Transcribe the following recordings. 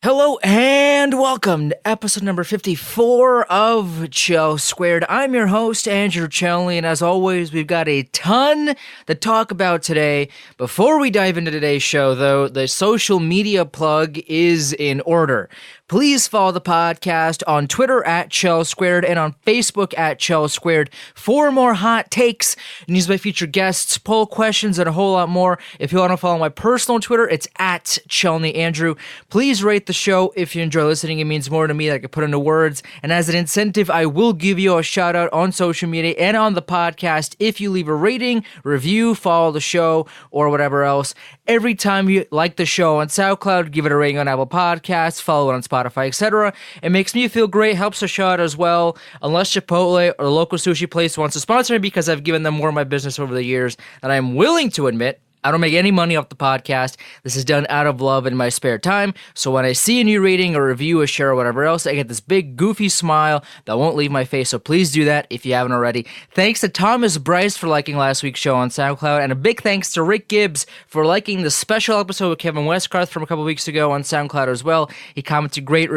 Hello and welcome to episode number 54 of Chel Squared. I'm your host, Andrew Chel, and as always, we've got a ton to talk about today. Before we dive into today's show, though, the social media plug is in order. Please follow the podcast on Twitter at Chel Squared and on Facebook at Chel Squared for more hot takes, news by featured guests, poll questions, and a whole lot more. If you want to follow my personal Twitter, it's at Chelney Andrew. Please rate the show if you enjoy listening. It means more to me than I can put into words. And as an incentive, I will give you a shout out on social media and on the podcast if you leave a rating, review, follow the show, or whatever else. Every time you like the show on SoundCloud, give it a rating on Apple Podcasts, follow it on Spotify, etc. It makes me feel great, helps the show out as well. Unless Chipotle or the local sushi place wants to sponsor me because I've given them more of my business over the years than I'm willing to admit. I don't make any money off the podcast. This is done out of love in my spare time. So when I see a new rating, a review, a share, or whatever else, I get this big goofy smile that won't leave my face. So please do that if you haven't already. Thanks to Thomas Bryce for liking last week's show on SoundCloud. And a big thanks to Rick Gibbs for liking the special episode with Kevin Westgarth from a couple weeks ago on SoundCloud as well. He commented, great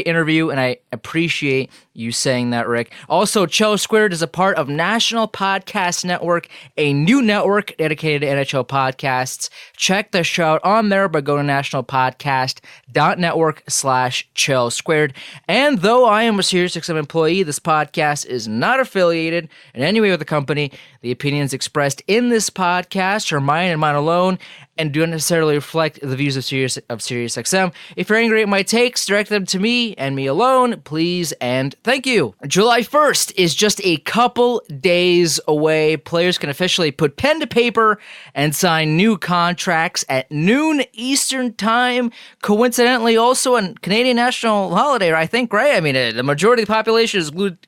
interview, and I appreciate you saying that, Rick. Also, Chel Squared is a part of National Podcast Network, a new network dedicated to NHL podcasts. Check the show out on there by going to nationalpodcast.network/Chel Squared. And though I am a SiriusXM employee, this podcast is not affiliated in any way with the company. The opinions expressed in this podcast are mine and mine alone, and do not necessarily reflect the views of SiriusXM. If you're angry at my takes, direct them to me and me alone, please and thank you. July 1st is just a couple days away. Players can officially put pen to paper and sign new contracts at noon Eastern Time. Coincidentally, also a Canadian national holiday, I think, right? I mean, the majority of the population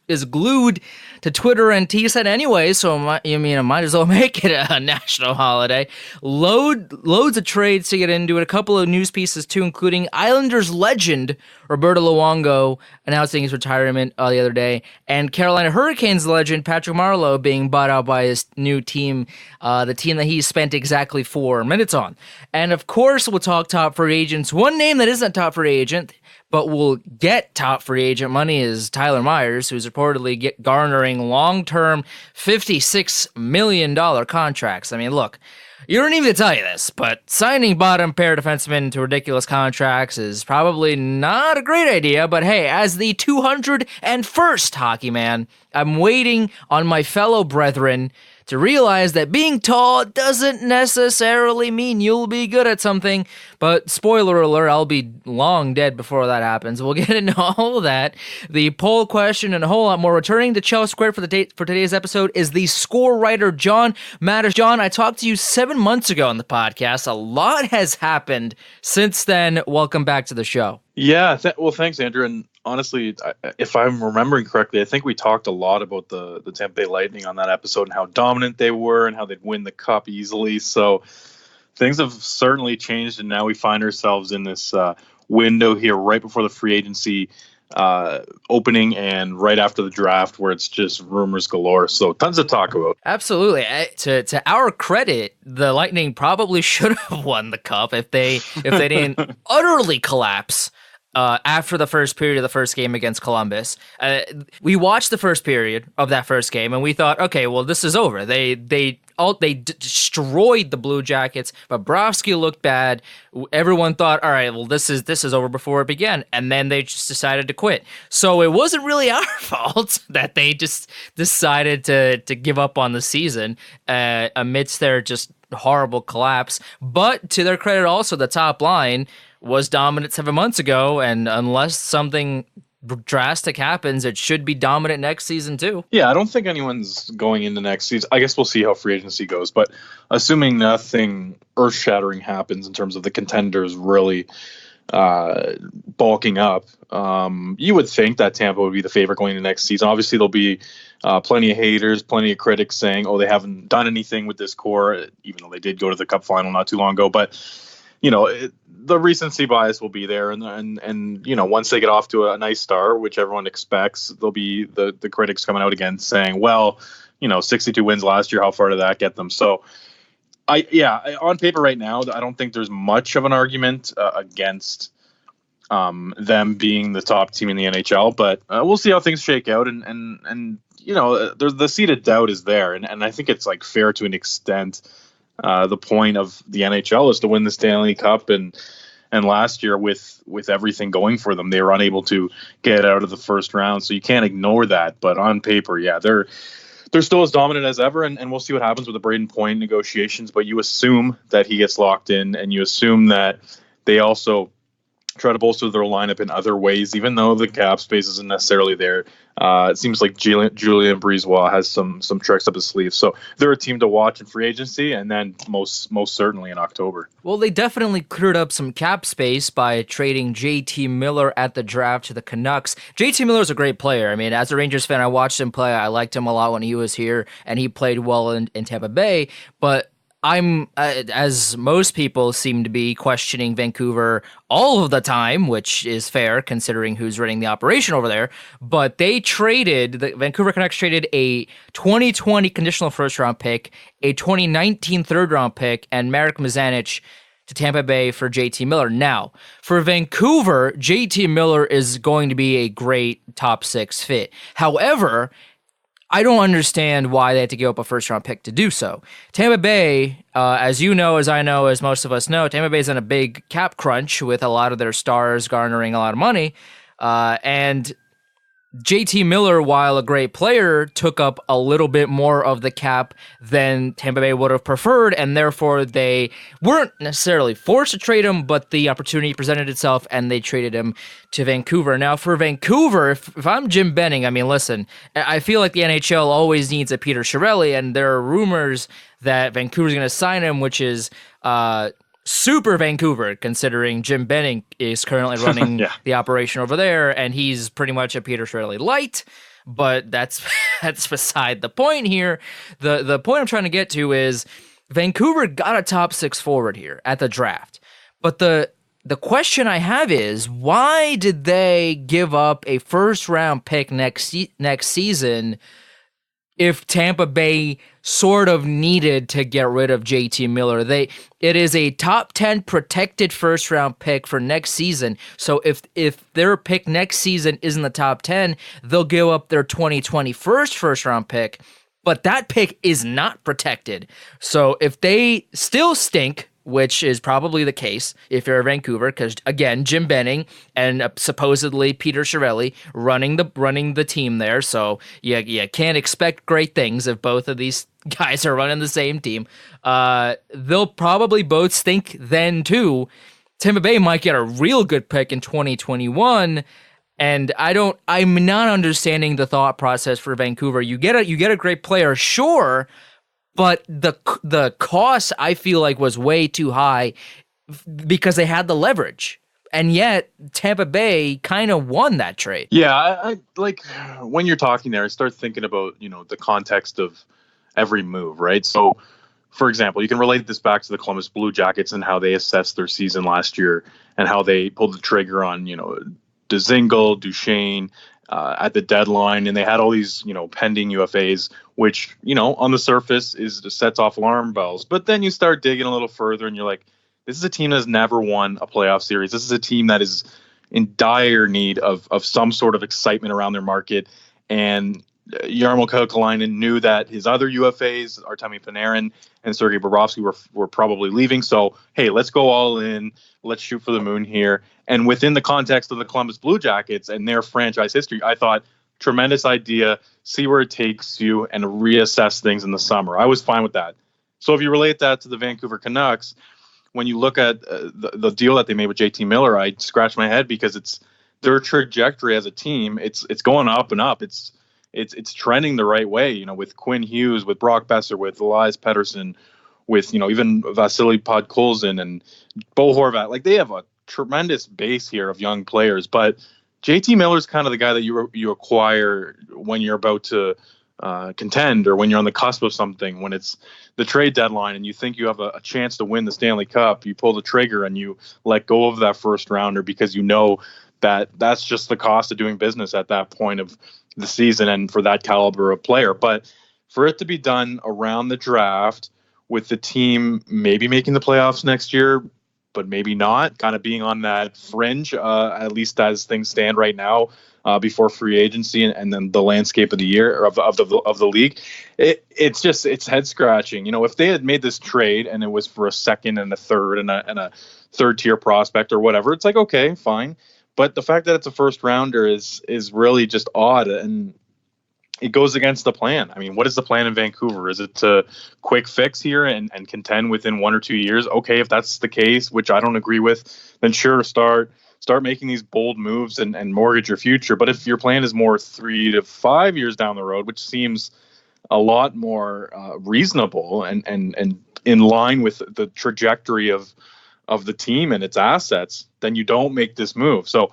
is glued to Twitter and TSN anyway, so I might as well make it a national holiday. Loads of trades to get into, and a couple of news pieces too, including Islanders legend Roberto Luongo announcing his retirement the other day, and Carolina Hurricanes legend Patrick Marleau being bought out by his new team, the team that he spent exactly 4 minutes on. And of course, we'll talk top free agents. One name that isn't top free agent, but will get top free agent money is Tyler Myers, who's reportedly garnering long-term $56 million contracts. I mean, look, you don't need me to tell you this, but signing bottom pair defensemen to ridiculous contracts is probably not a great idea, but hey, as the 201st hockey man, I'm waiting on my fellow brethren to realize that being tall doesn't necessarily mean you'll be good at something. But spoiler alert, I'll be long dead before that happens. We'll get into all of that, the poll question, and a whole lot more. Returning to Chel Squared for today's episode is the score writer, John Matisz. John, I talked to you 7 months ago on the podcast. A lot has happened since then. Welcome back to the show. Yeah, well, thanks, Andrew. And honestly, if I'm remembering correctly, I think we talked a lot about the Tampa Bay Lightning on that episode and how dominant they were and how they'd win the cup easily. So things have certainly changed, and now we find ourselves in this window here right before the free agency opening and right after the draft, where it's just rumors galore. So tons to talk about. Absolutely. To our credit, the Lightning probably should have won the cup if they didn't utterly collapse after the first period of the first game against Columbus. We watched the first period of that first game, and we thought, okay, well, this is over. They destroyed the Blue Jackets. Bobrovsky looked bad. Everyone thought, all right, well, this is over before it began. And then they just decided to quit. So it wasn't really our fault that they just decided to give up on the season amidst their just horrible collapse. But to their credit also, the top line was dominant 7 months ago, and unless something drastic happens, it should be dominant next season too. Yeah, I don't think anyone's going into next season. I guess we'll see how free agency goes, but assuming nothing earth-shattering happens in terms of the contenders really bulking up, you would think that Tampa would be the favorite going into next season. Obviously, there'll be plenty of haters, plenty of critics saying, oh, they haven't done anything with this core, even though they did go to the Cup final not too long ago. But the recency bias will be there, and once they get off to a nice start, which everyone expects, there'll be the critics coming out again saying, well, 62 wins last year, how far did that get them? So on paper right now, I don't think there's much of an argument against them being the top team in the NHL. But we'll see how things shake out. And there's the seed of doubt is there. And I think it's like fair to an extent. The point of the NHL is to win the Stanley Cup, and last year with everything going for them, they were unable to get out of the first round. So you can't ignore that. But on paper, yeah, they're still as dominant as ever, and we'll see what happens with the Braden Point negotiations. But you assume that he gets locked in, and you assume that they also try to bolster their lineup in other ways, even though the cap space isn't necessarily there. It seems like Julien Brisebois has some tricks up his sleeve. So they're a team to watch in free agency, and then most certainly in October. Well, they definitely cleared up some cap space by trading JT Miller at the draft to the Canucks. JT Miller's a great player. I mean, as a Rangers fan, I watched him play. I liked him a lot when he was here, and he played well in Tampa Bay. But I'm, as most people seem to be, questioning Vancouver all of the time, which is fair considering who's running the operation over there. But the Vancouver Canucks traded a 2020 conditional first-round pick, a 2019 third-round pick, and Marek Mazanec to Tampa Bay for JT Miller. Now, for Vancouver, JT Miller is going to be a great top six fit. However, I don't understand why they had to give up a first-round pick to do so. Tampa Bay, as you know, as I know, as most of us know, Tampa Bay's in a big cap crunch with a lot of their stars garnering a lot of money. And JT Miller, while a great player, took up a little bit more of the cap than Tampa Bay would have preferred, and therefore they weren't necessarily forced to trade him, but the opportunity presented itself, and they traded him to Vancouver. Now, for Vancouver, if I'm Jim Benning, I mean, listen, I feel like the NHL always needs a Peter Chiarelli, and there are rumors that Vancouver's going to sign him, which is super Vancouver, considering Jim Benning is currently running the operation over there, and he's pretty much a Peter Chiarelli light. But that's beside the point here. The point I'm trying to get to is Vancouver got a top six forward here at the draft. But the question I have is, why did they give up a first round pick next season if Tampa Bay sort of needed to get rid of JT Miller? It is a top 10 protected first round pick for next season. So if their pick next season isn't the top 10, they'll give up their 2020 first round pick, but that pick is not protected. So if they still stink, which is probably the case if you're Vancouver, because again, Jim Benning and supposedly Peter Chiarelli running the team there, so you can't expect great things if both of these guys are running the same team. They'll probably both stink then too. Tampa Bay might get a real good pick in 2021. And I'm not understanding the thought process for Vancouver. You get a great player, sure, but the cost, I feel like, was way too high because they had the leverage. And yet Tampa Bay kind of won that trade. Yeah, I like when you're talking there, I start thinking about, the context of every move, right? So, for example, you can relate this back to the Columbus Blue Jackets and how they assessed their season last year and how they pulled the trigger on, Dzingel, Duchesne, at the deadline, and they had all these, pending UFAs, which, on the surface sets off alarm bells. But then you start digging a little further, and you're like, this is a team that has never won a playoff series. This is a team that is in dire need of some sort of excitement around their market. And Jarmo Kekalainen knew that his other UFAs, Artemi Panarin and Sergei Bobrovsky, were probably leaving. So, hey, let's go all in. Let's shoot for the moon here. And within the context of the Columbus Blue Jackets and their franchise history, I thought, tremendous idea, see where it takes you, and reassess things in the summer. I was fine with that. So if you relate that to the Vancouver Canucks, when you look at the deal that they made with JT Miller, I scratch my head because it's their trajectory as a team. It's going up and up. It's trending the right way, with Quinn Hughes, with Brock Besser, with Elias Pettersson, with, even Vasily Podkolzin and Bo Horvat. Like, they have a tremendous base here of young players, but JT Miller's kind of the guy that you acquire when you're about to contend or when you're on the cusp of something, when it's the trade deadline and you think you have a chance to win the Stanley Cup. You pull the trigger and you let go of that first rounder because you know that that's just the cost of doing business at that point of the season and for that caliber of player. But for it to be done around the draft with the team maybe making the playoffs next year, but maybe not, kind of being on that fringe, at least as things stand right now, before free agency and then the landscape of the year or of the league. It's head scratching. If they had made this trade and it was for a second and a third and a third tier prospect or whatever, it's like, okay, fine. But the fact that it's a first rounder is really just odd, and it goes against the plan. I mean, what is the plan in Vancouver? Is it to quick fix here and contend within 1 or 2 years? Okay, if that's the case, which I don't agree with, then sure, start making these bold moves and mortgage your future. But if your plan is more 3 to 5 years down the road, which seems a lot more reasonable and in line with the trajectory of the team and its assets, then you don't make this move. So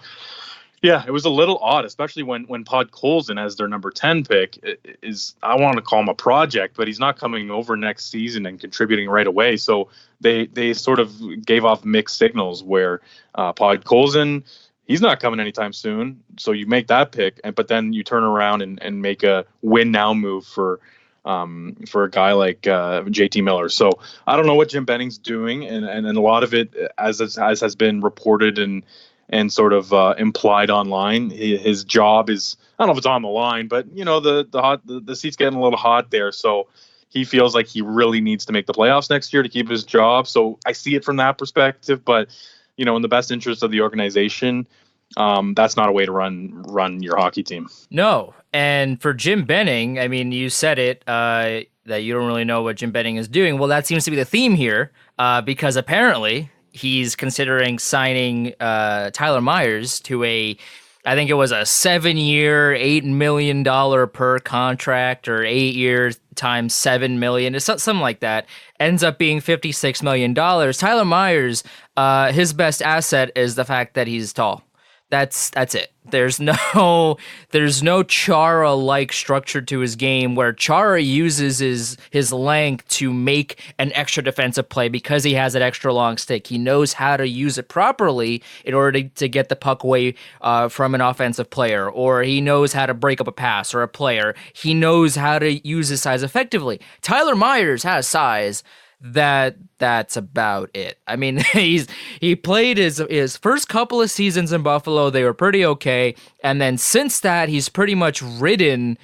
yeah, it was a little odd, especially when Podkolzin as their number 10 pick is, I want to call him a project, but he's not coming over next season and contributing right away. So they sort of gave off mixed signals where Podkolzin, he's not coming anytime soon. So you make that pick, but then you turn around and make a win now move for a guy like JT Miller. So I don't know what Jim Benning's doing, and a lot of it, as has been reported and sort of implied online, his job is, I don't know if it's on the line, but the seat's getting a little hot there. So he feels like he really needs to make the playoffs next year to keep his job. So I see it from that perspective, but in the best interest of the organization, that's not a way to run your hockey team. No. And for Jim Benning, I mean, you said it, that you don't really know what Jim Benning is doing. Well, that seems to be the theme here, because apparently he's considering signing Tyler Myers to I think it was a 7-year, $8 million per contract, or 8 years times $7 million. It's something like that. Ends up being $56 million. Tyler Myers, his best asset is the fact that he's tall. That's it. There's no Chara-like structure to his game, where Chara uses his length to make an extra defensive play because he has that extra long stick. He knows how to use it properly in order to get the puck away from an offensive player, or he knows how to break up a pass or a player. He knows how to use his size effectively. Tyler Myers has size. That's about it. I mean, he played his first couple of seasons in Buffalo. They were pretty okay, and then since that, he's pretty much ridden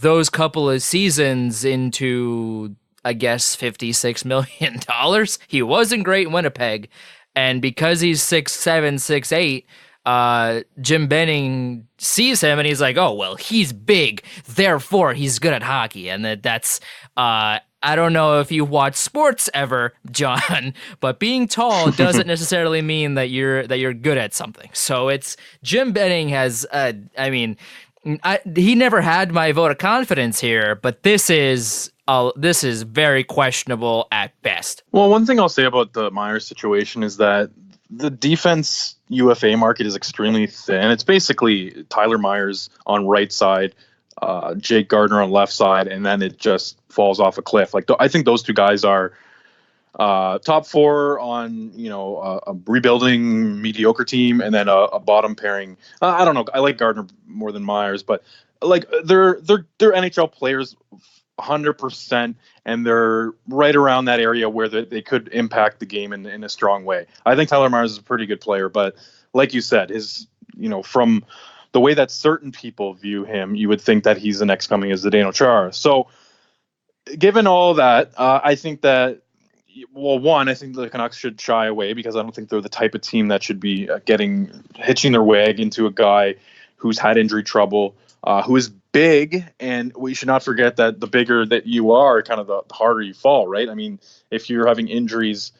those couple of seasons into, I guess, $56 million. He wasn't great in Winnipeg, and because he's 6'7", 6'8", Jim Benning sees him and he's like, oh, well, he's big, therefore he's good at hockey. And that's I don't know if you watch sports ever, John, but being tall doesn't necessarily mean that you're good at something. So it's Jim Benning has, he never had my vote of confidence here, but this is very questionable at best. Well, one thing I'll say about the Myers situation is that the defense UFA market is extremely thin. It's basically Tyler Myers on right side, Jake Gardiner on left side, and then it just falls off a cliff. Like, I think those two guys are top four on a rebuilding mediocre team, and then a bottom pairing. I don't know. I like Gardiner more than Myers, but like they're NHL players 100%, and they're right around that area where they could impact the game in a strong way. I think Tyler Myers is a pretty good player, but like you said, from the way that certain people view him, you would think that he's the next coming as Zdeno Chara. So given all that, I think that, well, one, I think the Canucks should shy away, because I don't think they're the type of team that should be hitching their wag into a guy who's had injury trouble, who is big. And we should not forget that the bigger that you are, kind of the harder you fall, right? I mean, if you're having injuries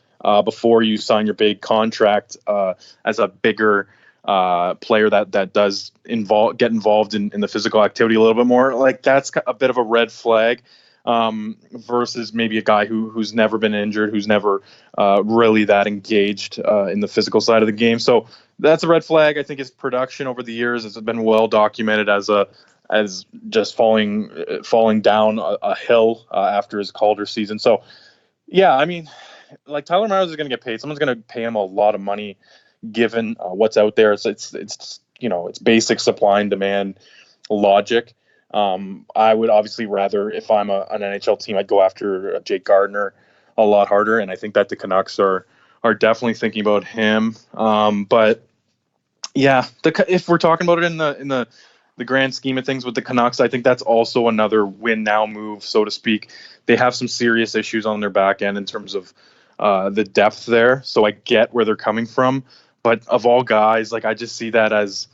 before you sign your big contract as a bigger player that does get involved in the physical activity a little bit more, like that's a bit of a red flag, versus maybe a guy who's never been injured, who's never really that engaged in the physical side of the game. So that's a red flag. I think his production over the years has been well documented as just falling down a hill after his Calder season. So yeah, I mean, like, Tyler Myers is going to get paid. Someone's going to pay him a lot of money, given what's out there. It's basic supply and demand logic. I would obviously rather, if I'm an NHL team, I'd go after Jake Gardiner a lot harder, and I think that the Canucks are are definitely thinking about him. But yeah, if we're talking about it in the grand scheme of things with the Canucks, I think that's also another win now move, so to speak. They have some serious issues on their back end in terms of the depth there, so I get where they're coming from. But of all guys, like I just see that as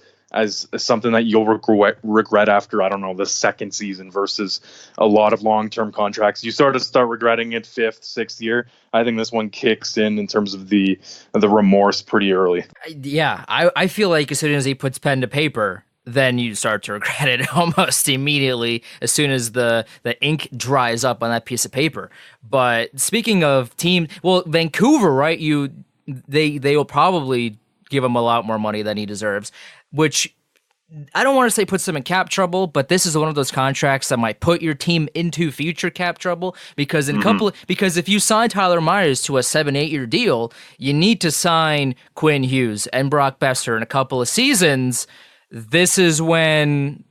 something that you'll regret after, I don't know, the second season versus a lot of long-term contracts. You start regretting it fifth, sixth year. I think this one kicks in terms of the remorse pretty early. Yeah, I feel like as soon as he puts pen to paper, then you start to regret it almost immediately as soon as the ink dries up on that piece of paper. But speaking of team, well, Vancouver, right? They will probably give him a lot more money than he deserves, which I don't want to say puts them in cap trouble, but this is one of those contracts that might put your team into future cap trouble because because if you sign Tyler Myers to a 7-8 year deal, you need to sign Quinn Hughes and Brock Besser in a couple of seasons. This is when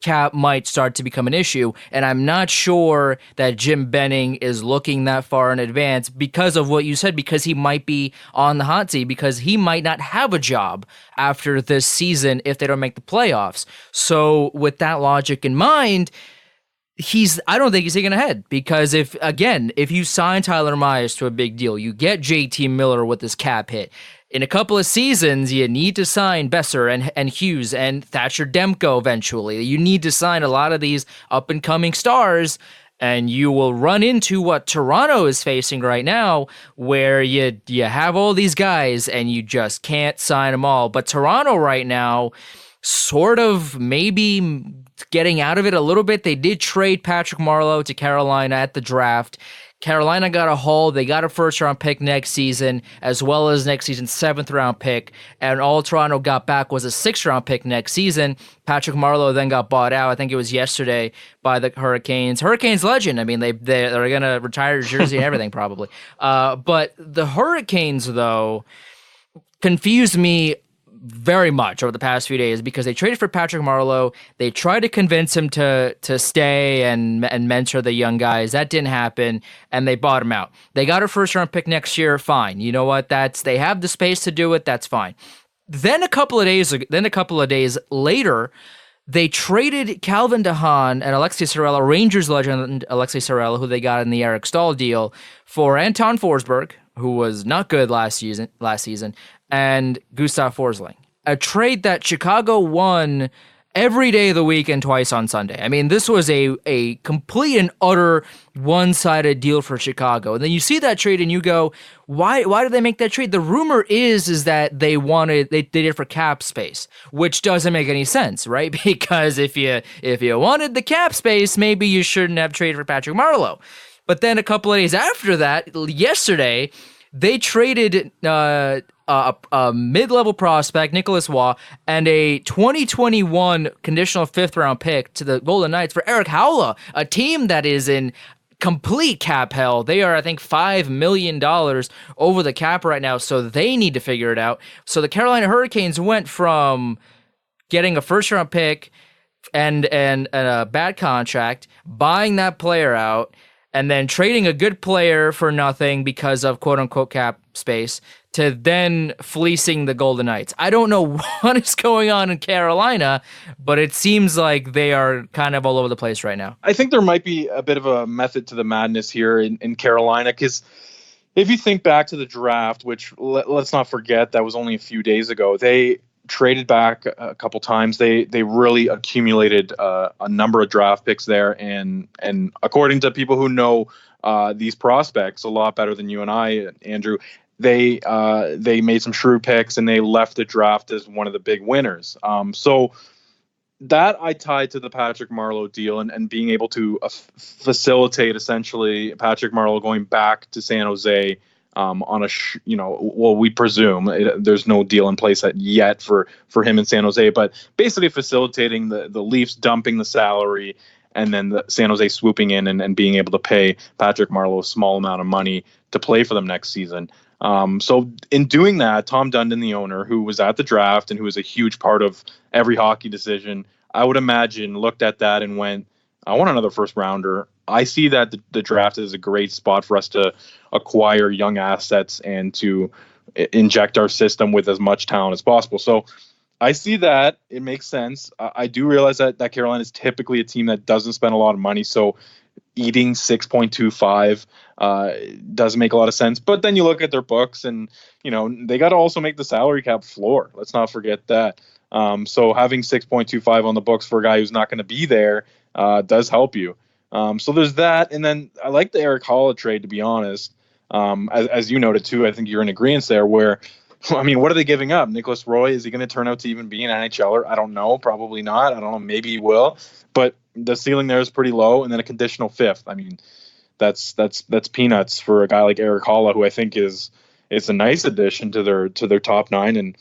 cap might start to become an issue, and I'm not sure that Jim Benning is looking that far in advance because of what you said, because he might be on the hot seat, because he might not have a job after this season if they don't make the playoffs. So with that logic in mind, I don't think he's thinking ahead, because if you sign Tyler Myers to a big deal, you get JT Miller with this cap hit. In a couple of seasons, you need to sign Besser and Hughes and Thatcher Demko eventually. You need to sign a lot of these up-and-coming stars, and you will run into what Toronto is facing right now, where you have all these guys and you just can't sign them all. But Toronto right now, sort of maybe getting out of it a little bit. They did trade Patrick Marleau to Carolina at the draft. Carolina got a haul. They got a first-round pick next season, as well as next season's seventh-round pick, and all Toronto got back was a sixth-round pick next season. Patrick Marleau then got bought out, I think it was yesterday, by the Hurricanes. Hurricanes legend. I mean, they're going to retire his jersey and everything probably. But the Hurricanes, though, confused me very much over the past few days because they traded for Patrick Marleau. They tried to convince him to stay and mentor the young guys. That didn't happen, and they bought him out. They got a first-round pick next year. Fine. You know what? They have the space to do it. That's fine. Then a couple of days later, they traded Calvin DeHaan and Alexei Sorella, Rangers legend Alexei Sorella, who they got in the Eric Stahl deal, for Anton Forsberg, who was not good last season, and Gustav Forsling. A trade that Chicago won every day of the week and twice on Sunday. I mean, this was a complete and utter one-sided deal for Chicago. And then you see that trade and you go, why did they make that trade? The rumor is that they did it for cap space, which doesn't make any sense, right? Because if you wanted the cap space, maybe you shouldn't have traded for Patrick Marleau. But then a couple of days after that, yesterday, they traded a mid-level prospect, Nicholas Waugh, and a 2021 conditional fifth-round pick to the Golden Knights for Eric Howla, a team that is in complete cap hell. They are, I think, $5 million over the cap right now, so they need to figure it out. So the Carolina Hurricanes went from getting a first-round pick and a bad contract, buying that player out, and then trading a good player for nothing because of quote-unquote cap space, to then fleecing the Golden Knights. I don't know what is going on in Carolina, but it seems like they are kind of all over the place right now. I think there might be a bit of a method to the madness here in Carolina, because if you think back to the draft, which let's not forget that was only a few days ago, they traded back a couple times. They really accumulated a number of draft picks there, and according to people who know these prospects a lot better than you and I, Andrew, they made some shrewd picks and they left the draft as one of the big winners. So that I tied to the Patrick Marleau deal and being able to facilitate essentially Patrick Marleau going back to San Jose on we presume there's no deal in place yet for him in San Jose, but basically facilitating the Leafs dumping the salary and then the San Jose swooping in and being able to pay Patrick Marleau a small amount of money to play for them next season. So in doing that, Tom Dundon, the owner, who was at the draft and who was a huge part of every hockey decision, I would imagine looked at that and went, I want another first rounder. I see that the draft is a great spot for us to acquire young assets and to inject our system with as much talent as possible. So I see that. It makes sense. I do realize that Carolina is typically a team that doesn't spend a lot of money. So eating 6.25 does make a lot of sense. But then you look at their books and, they got to also make the salary cap floor. Let's not forget that. So having 6.25 on the books for a guy who's not going to be there does help you. So there's that. And then I like the Eric Holla trade, to be honest. As you noted, too, I think you're in agreement there where, I mean, what are they giving up? Nicholas Roy, is he going to turn out to even be an NHLer? I don't know. Probably not. I don't know. Maybe he will. But the ceiling there is pretty low. And then a conditional fifth. I mean, that's peanuts for a guy like Eric Holla, who I think is a nice addition to their top nine. And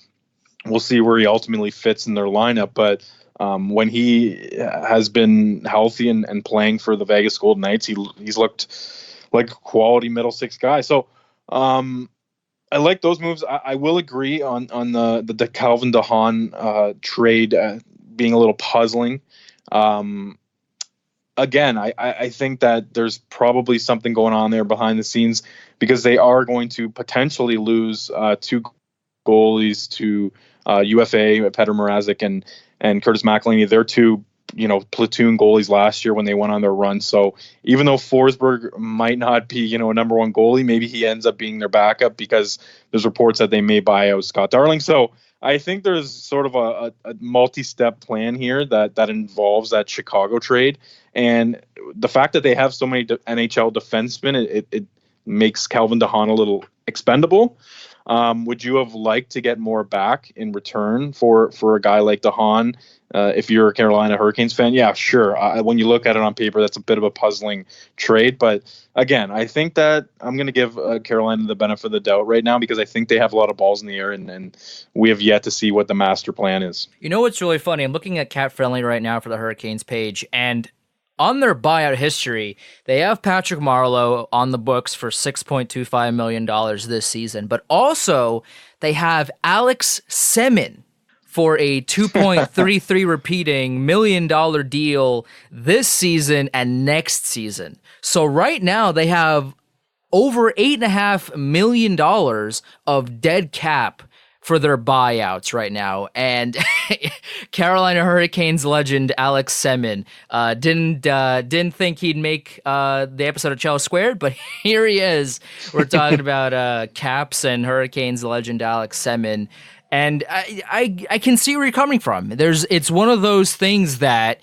we'll see where he ultimately fits in their lineup. But when he has been healthy and playing for the Vegas Golden Knights, he's looked like a quality middle six guy. So I like those moves. I will agree on the Calvin DeHaan trade being a little puzzling. Again, I think that there's probably something going on there behind the scenes because they are going to potentially lose two goalies to UFA, Petr Mrazek and Curtis McElhinney. They're two platoon goalies last year when they went on their run. So even though Forsberg might not be, a number one goalie, maybe he ends up being their backup because there's reports that they may buy out Scott Darling. So I think there's sort of a multi-step plan here that involves that Chicago trade. And the fact that they have so many NHL defensemen, it makes Calvin DeHaan a little expendable. Would you have liked to get more back in return for a guy like DeHaan? If you're a Carolina Hurricanes fan, yeah, sure. When you look at it on paper, that's a bit of a puzzling trade. But again, I think that I'm going to give Carolina the benefit of the doubt right now because I think they have a lot of balls in the air, and we have yet to see what the master plan is. You know what's really funny? I'm looking at Cap Friendly right now for the Hurricanes page, and on their buyout history, they have Patrick Marleau on the books for $6.25 million this season, but also they have Alex Semin for a $2.33 repeating $1 million deal this season and next season. So right now they have over $8.5 million of dead cap for their buyouts right now. And Carolina Hurricanes legend Alex Semin didn't think he'd make the episode of Chel Squared, but here he is. We're talking about Caps and Hurricanes legend Alex Semin. And I can see where you're coming from. It's one of those things that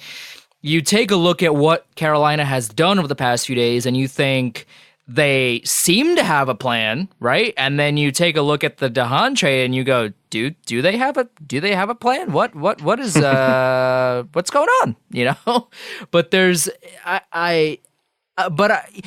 you take a look at what Carolina has done over the past few days and you think they seem to have a plan, right? And then you take a look at the DeHaan trade and you go, do they have a plan? What is what's going on? But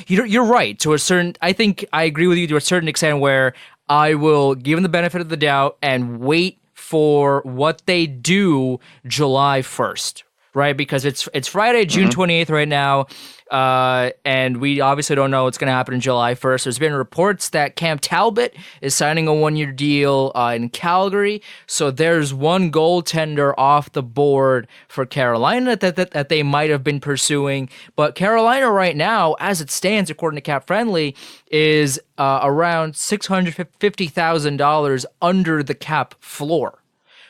you're right to a certain. I think I agree with you to a certain extent where I will give them the benefit of the doubt and wait for what they do July 1st, right? Because it's Friday, June 28th right now, and we obviously don't know what's going to happen in July 1st. There's been reports that Cam Talbot is signing a one-year deal in Calgary, so there's one goaltender off the board for Carolina that they might have been pursuing. But Carolina right now, as it stands, according to Cap Friendly, is around $650,000 under the cap floor.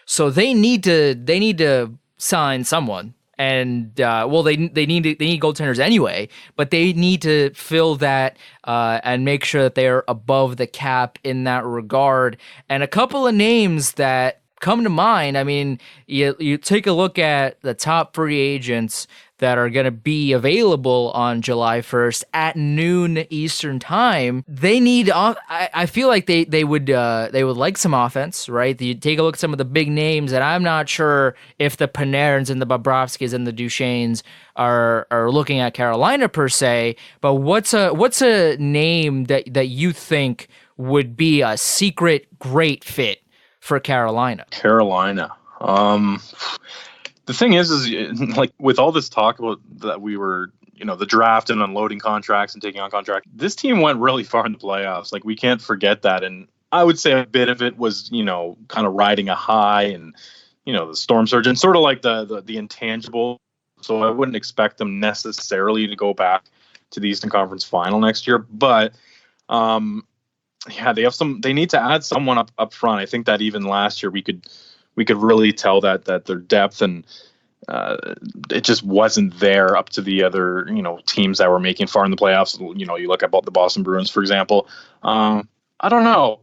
So they need to sign someone. And they need goaltenders anyway, but they need to fill that and make sure that they are above the cap in that regard. And a couple of names that come to mind. I mean, you take a look at the top free agents that are going to be available on July 1st at noon Eastern time. They need. I feel like they would like some offense, right? You take a look at some of the big names, and I'm not sure if the Panarin's and the Bobrovskys and the Duchesnes are looking at Carolina per se. But what's a name that you think would be a secret great fit for Carolina? The thing is like with all this talk about that we were, the draft and unloading contracts and taking on contracts, this team went really far in the playoffs. Like we can't forget that. And I would say a bit of it was, kind of riding a high and, the storm surge and sort of like the intangible so I wouldn't expect them necessarily to go back to the Eastern Conference Final next year. But they need to add someone up front. I think that even last year we could really tell that their depth and it just wasn't there up to the other teams that were making far in the playoffs. You look at the Boston Bruins, for example. I don't know.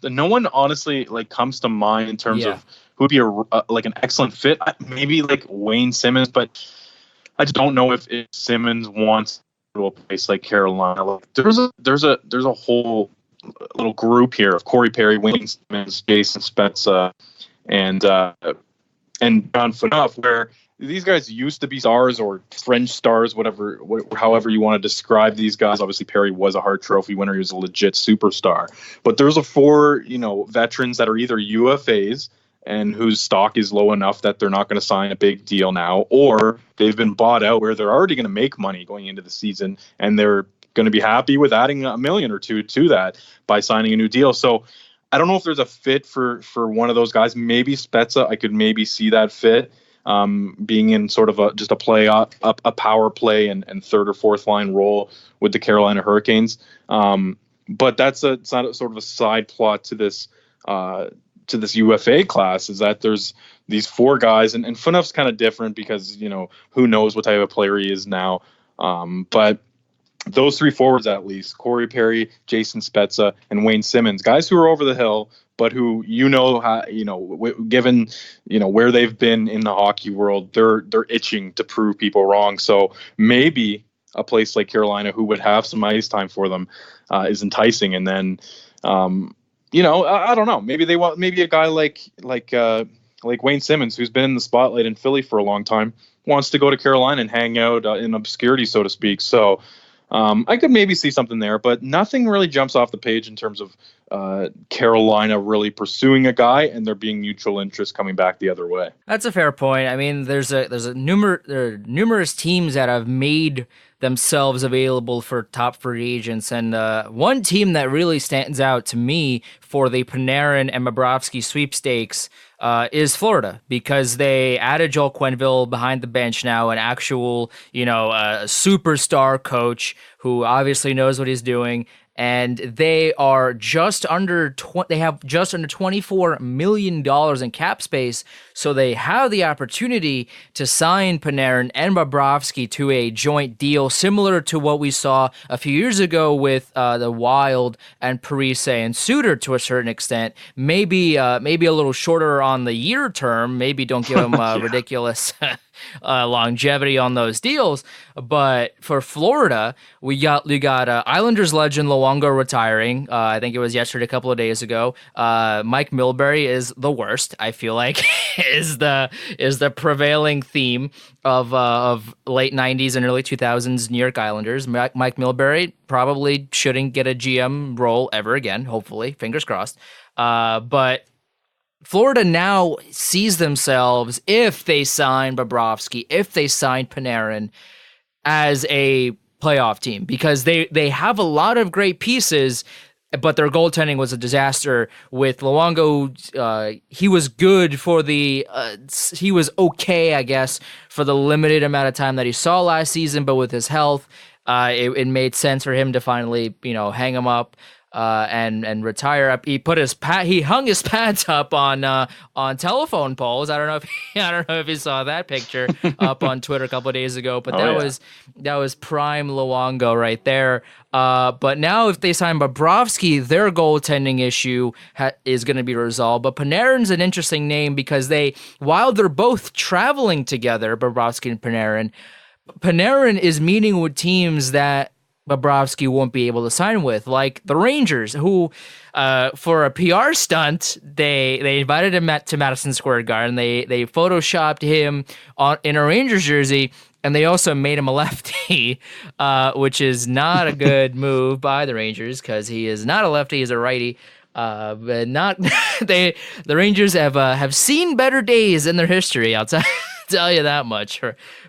No one honestly comes to mind in terms of who'd be an excellent fit. Maybe Wayne Simmons, but I just don't know if Simmons wants to go to a place like Carolina. There's a whole little group here of Corey Perry, Wayne Simmons, Jason Spezza, and John Phaneuf, where these guys used to be stars or fringe stars, however you want to describe these guys. Obviously, Perry was a Hart Trophy winner; he was a legit superstar. But there's four veterans that are either UFAs and whose stock is low enough that they're not going to sign a big deal now, or they've been bought out where they're already going to make money going into the season, and they're going to be happy with adding $1 million or $2 million to that by signing a new deal. So I don't know if there's a fit for one of those guys. Maybe Spezza, I could maybe see that fit, being in sort of just a power play and third or fourth line role with the Carolina Hurricanes. But it's not sort of a side plot to this UFA class, is that there's these four guys, and Phaneuf's kind of different because who knows what type of player he is now. But those three forwards, at least Corey Perry, Jason Spezza, and Wayne Simmons, guys who are over the hill, but who given where they've been in the hockey world, they're itching to prove people wrong. So maybe a place like Carolina, who would have some ice time for them, is enticing. And then I don't know, maybe they want a guy like Wayne Simmons, who's been in the spotlight in Philly for a long time, wants to go to Carolina and hang out in obscurity, so to speak. So I could maybe see something there, but nothing really jumps off the page in terms of Carolina really pursuing a guy and there being mutual interest coming back the other way. That's a fair point. I mean, there are numerous teams that have made themselves available for top free agents, and one team that really stands out to me for the Panarin and Bobrovsky sweepstakes is Florida, because they added Joel Quenneville behind the bench now, an actual, superstar coach who obviously knows what he's doing. And they are just under they have just under $24 million in cap space, so they have the opportunity to sign Panarin and Bobrovsky to a joint deal, similar to what we saw a few years ago with the Wild and Parise and Suter to a certain extent. Maybe a little shorter on the year term. Maybe don't give them ridiculous longevity on those deals. But for Florida, we got Islanders legend Luongo retiring. I think it was yesterday, a couple of days ago. Mike Milbury is the worst, I feel like, is the prevailing theme of late 90s and early 2000s New York Islanders. Mike Milbury probably shouldn't get a GM role ever again, hopefully, fingers crossed. But Florida now sees themselves, if they sign Bobrovsky, if they sign Panarin, as a playoff team, because they have a lot of great pieces, but their goaltending was a disaster. With Luongo, he was good for he was okay, I guess, for the limited amount of time that he saw last season, but with his health, it made sense for him to finally, hang him up. And retire up. He hung his pads up on telephone poles. I don't know if you saw that picture up on Twitter a couple of days ago, but that was prime Luongo right there. But now if they sign Bobrovsky, their goaltending issue is going to be resolved. But Panarin's an interesting name because while they're both traveling together, Bobrovsky and Panarin is meeting with teams that Bobrovsky won't be able to sign with, like the Rangers, who, for a PR stunt, they invited him to Madison Square Garden. They photoshopped him in a Rangers jersey, and they also made him a lefty, which is not a good move by the Rangers because he is not a lefty; he's a righty. But not the Rangers have seen better days in their history. I'll tell you that much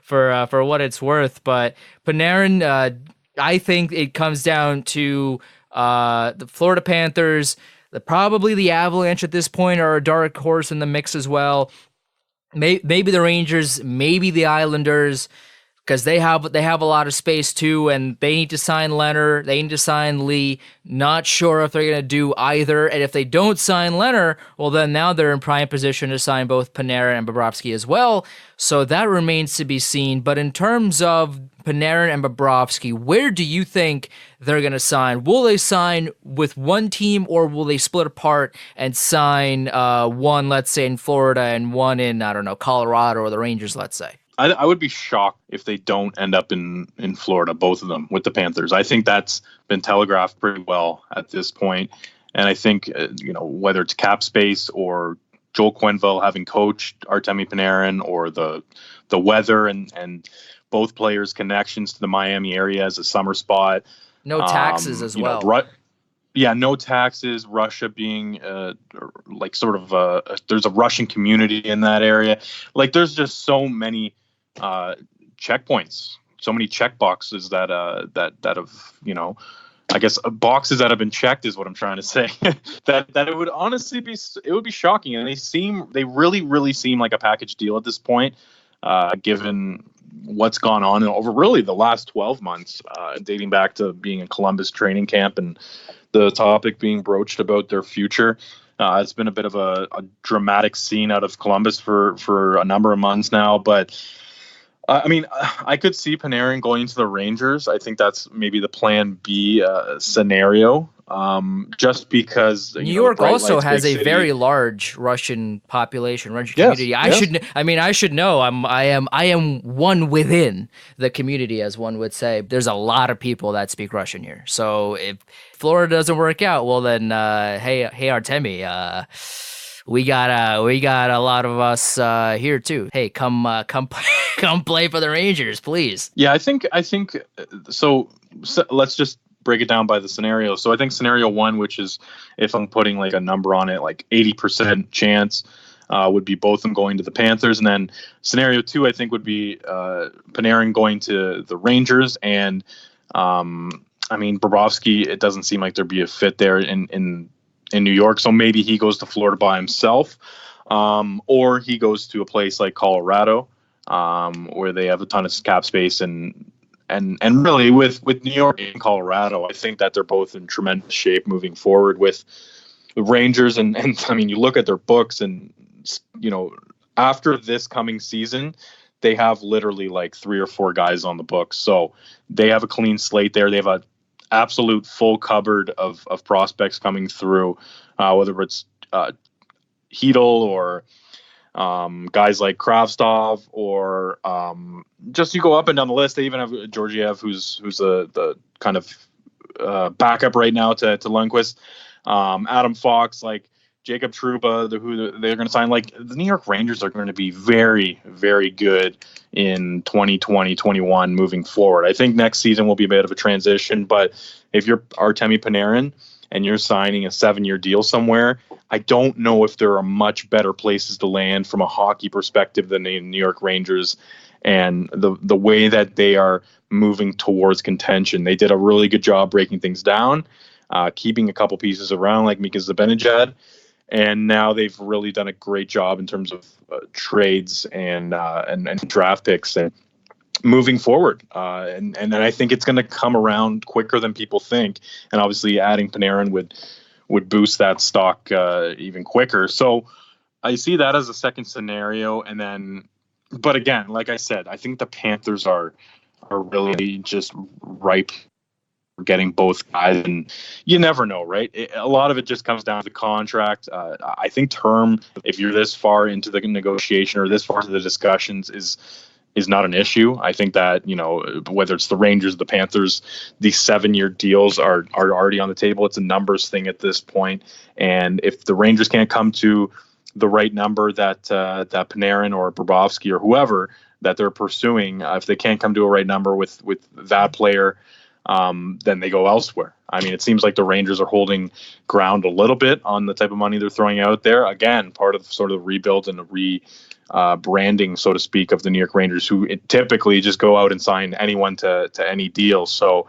for what it's worth. But Panarin. I think it comes down to the Florida Panthers, probably the Avalanche at this point are a dark horse in the mix as well. Maybe the Rangers, maybe the Islanders, because they have a lot of space too, and they need to sign Leonard, they need to sign Lee. Not sure if they're going to do either, and if they don't sign Leonard, well then now they're in prime position to sign both Panarin and Bobrovsky as well. So that remains to be seen. But in terms of Panarin and Bobrovsky, where do you think they're going to sign? Will they sign with one team, or will they split apart and sign one, let's say, in Florida and one in, I don't know, Colorado or the Rangers, let's say? I would be shocked if they don't end up in Florida, both of them, with the Panthers. I think that's been telegraphed pretty well at this point. And I think, whether it's cap space or Joel Quenneville having coached Artemi Panarin, or the weather and both players' connections to the Miami area as a summer spot. No taxes as well. No taxes. Russia being there's a Russian community in that area. Like, there's just so many checkpoints, so many check boxes that have, I guess boxes that have been checked is what I'm trying to say. that it would honestly be shocking, and they really seem like a package deal at this point, given what's gone on over really the last 12 months, dating back to being in Columbus training camp and the topic being broached about their future. It's been a bit of a dramatic scene out of Columbus for a number of months now, but I could see Panarin going to the Rangers. I think that's maybe the plan B scenario, just because New York also has a very large Russian population, Russian community. I should know. I am one within the community, as one would say. There's a lot of people that speak Russian here. So if Florida doesn't work out, well then, hey Artemi, we got a lot of us here too. Hey, come play for the Rangers, please. Yeah, I think so. Let's just break it down by the scenario. So I think scenario one, which is, if I'm putting like a number on it, like 80% chance, would be both of them going to the Panthers. And then scenario two, I think, would be Panarin going to the Rangers. And Bobrovsky, it doesn't seem like there'd be a fit there in New York. So maybe he goes to Florida by himself, or he goes to a place like Colorado, where they have a ton of cap space, and really with New York and Colorado, I think that they're both in tremendous shape moving forward with the Rangers. And you look at their books, and, after this coming season, they have literally like 3 or 4 guys on the books. So they have a clean slate there. They have a absolute full cupboard of prospects coming through, whether it's Hedel or guys like Kravtsov, or just you go up and down the list. They even have Georgiev, who's the kind of backup right now to Lundqvist. Adam Fox, like Jacob Trouba, who they're going to sign. Like, the New York Rangers are going to be very, very good in 2020, 21 moving forward. I think next season will be a bit of a transition, but if you're Artemi Panarin and you're signing a 7-year deal somewhere, I don't know if there are much better places to land from a hockey perspective than the New York Rangers, and the way that they are moving towards contention. They did a really good job breaking things down, keeping a couple pieces around like Mika Zibanejad, and now they've really done a great job in terms of trades and draft picks and moving forward. And I think it's going to come around quicker than people think. And obviously adding Panarin would boost that stock even quicker. So I see that as a second scenario. And then, but again, like I said, I think the Panthers are really just ripe getting both guys, and you never know, right? A lot of it just comes down to the contract. I think term, if you're this far into the negotiation or this far into the discussions, is not an issue. I think that, whether it's the Rangers, the Panthers, these 7-year deals are already on the table. It's a numbers thing at this point. And if the Rangers can't come to the right number that Panarin or Bobrovsky or whoever that they're pursuing, if they can't come to a right number with that player, then they go elsewhere. I mean, it seems like the Rangers are holding ground a little bit on the type of money they're throwing out there. Again, part of sort of the rebuild and the branding, so to speak, of the New York Rangers, who typically just go out and sign anyone to any deal. So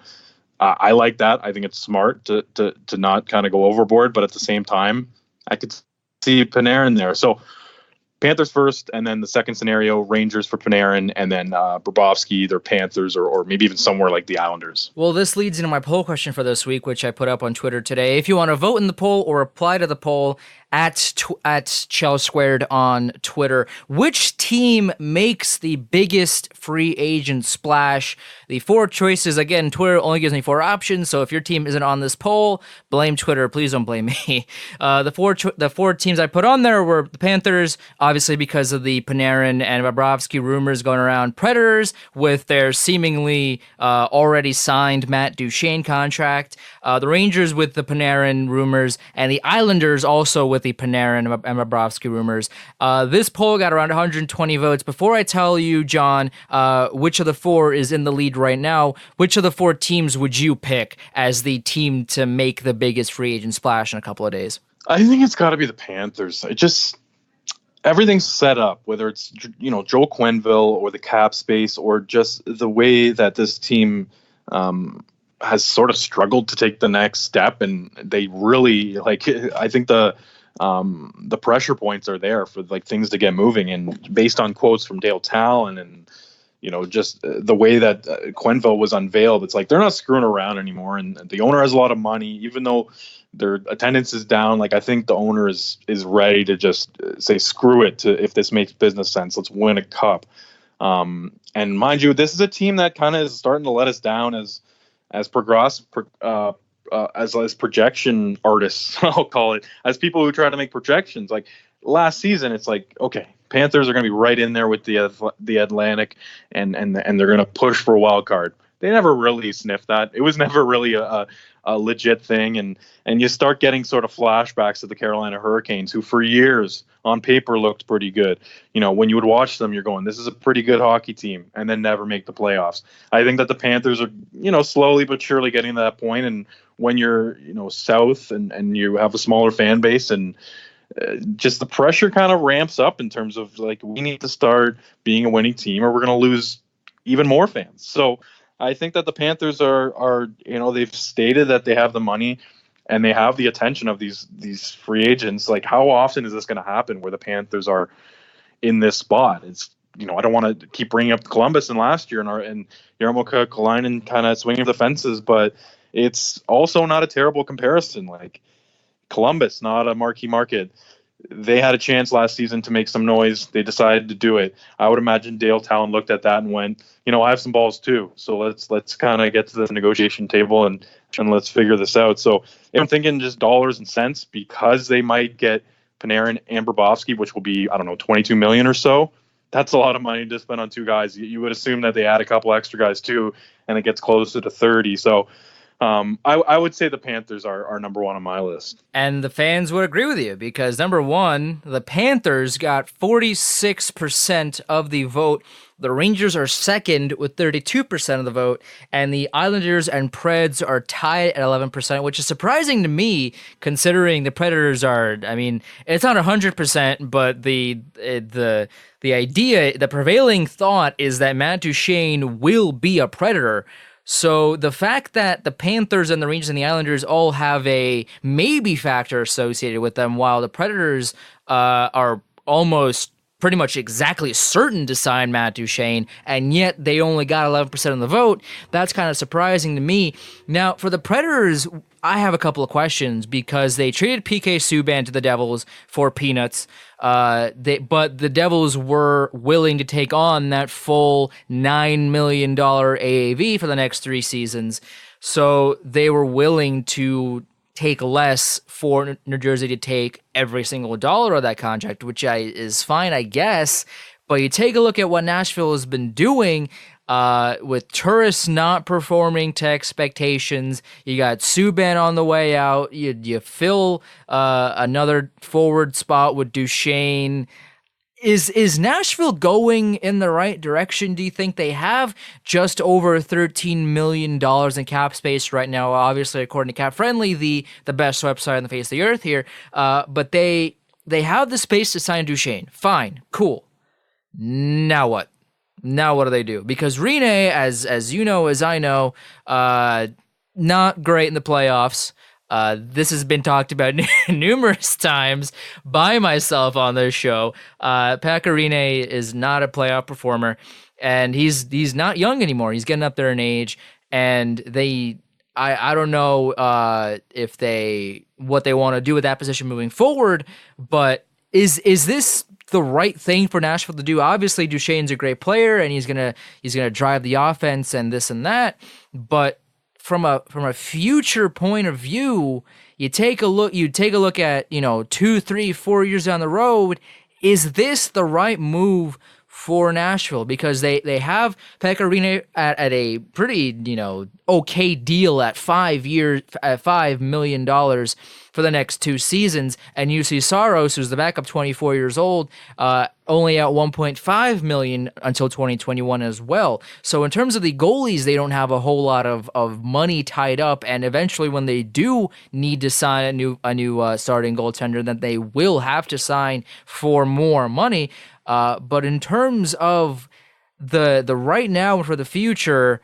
I like that. I think it's smart to not kind of go overboard, but at the same time, I could see Panarin there. So Panthers first, and then the second scenario, Rangers for Panarin, and then Bobrovsky, either Panthers or maybe even somewhere like the Islanders. Well, this leads into my poll question for this week, which I put up on Twitter today. If you want to vote in the poll or reply to the poll at Chel Squared on Twitter, which team makes the biggest free agent splash? The 4 choices, again, Twitter only gives me 4 options, so if your team isn't on this poll, blame Twitter. Please don't blame me. The four teams I put on there were the Panthers, obviously because of the Panarin and Bobrovsky rumors going around. Predators with their seemingly already signed Matt Duchene contract. The Rangers with the Panarin rumors, and the Islanders also with the Panarin and Bobrovsky rumors. This poll got around 120 votes. Before I tell you, John, which of the 4 is in the lead right now, which of the 4 teams would you pick as the team to make the biggest free agent splash in a couple of days? I think it's got to be the Panthers. Everything's set up, whether it's Joel Quenneville or the cap space or just the way that this team has sort of struggled to take the next step, and they really I think the pressure points are there for things to get moving, and based on quotes from Dale Talon and just the way that Quenneville was unveiled, it's like they're not screwing around anymore, and the owner has a lot of money, even though their attendance is down. I think the owner is ready to just say screw it if this makes business sense. Let's win a cup. And mind you, this is a team that kind of is starting to let us down as projection artists. I'll call it, as people who try to make projections. Like last season, it's like, okay, Panthers are going to be right in there with the Atlantic, and they're going to push for a wild card. They never really sniffed that. It was never really a legit thing, and you start getting sort of flashbacks to the Carolina Hurricanes, who for years on paper looked pretty good. When you would watch them, you're going, this is a pretty good hockey team, and then never make the playoffs. I think that the Panthers are, slowly but surely getting to that point, and when you're, south and you have a smaller fan base, and just the pressure kind of ramps up in terms of we need to start being a winning team or we're going to lose even more fans. So I think that the Panthers are they've stated that they have the money and they have the attention of these free agents. How often is this going to happen where the Panthers are in this spot? It's I don't want to keep bringing up Columbus and last year and Jarmo Kekalainen kind of swinging the fences, but it's also not a terrible comparison. Columbus, not a marquee market. They had a chance last season to make some noise. They decided to do it. I would imagine Dale Talon looked at that and went, I have some balls too. So let's kind of get to the negotiation table and let's figure this out. So I'm thinking just dollars and cents, because they might get Panarin and Bobrovsky, which will be, I don't know, $22 million or so. That's a lot of money to spend on 2 guys. You would assume that they add a couple extra guys too, and it gets closer to 30. So I would say the Panthers are number 1 on my list. And the fans would agree with you, because number 1, the Panthers got 46% of the vote. The Rangers are second with 32% of the vote, and the Islanders and Preds are tied at 11%, which is surprising to me, considering the Predators are, it's not 100%, but the idea, the prevailing thought is that Matt Duchene will be a Predator. So the fact that the Panthers and the Rangers and the Islanders all have a maybe factor associated with them, while the Predators are almost pretty much exactly certain to sign Matt Duchene, and yet they only got 11% of the vote, that's kind of surprising to me. Now, for the Predators, I have a couple of questions, because they traded PK Subban to the Devils for peanuts, but the Devils were willing to take on that full $9 million AAV for the next 3 seasons, so they were willing to take less for New Jersey to take every single dollar of that contract, which is fine, I guess. But you take a look at what Nashville has been doing with Turris not performing to expectations. You got Subban on the way out. You fill another forward spot with Duchene. Is Nashville going in the right direction? Do you think they have just over $13 million in cap space right now? Obviously, according to Cap Friendly, the best website on the face of the earth here. But they have the space to sign Duchene. Fine, cool. Now what? Now what do they do? Because Rinne, as you know, as I know, not great in the playoffs. This has been talked about numerous times by myself on this show. Pekka Rinne is not a playoff performer, and he's not young anymore. He's getting up there in age, and I don't know if what they want to do with that position moving forward, but is this the right thing for Nashville to do? Obviously, Duchene's a great player, and he's gonna drive the offense and this and that, but from a future point of view, you take a look at 2, 3, 4 years down the road. Is this the right move for Nashville? Because they have Pekka Rinne at a pretty okay deal at 5 years at $5 million for the next 2 seasons, and UC Saros, who's the backup, 24 years old, only at $1.5 million until 2021 as well. So in terms of the goalies, they don't have a whole lot of money tied up, and eventually when they do need to sign a new starting goaltender, then they will have to sign for more money. But in terms of the right now and for the future,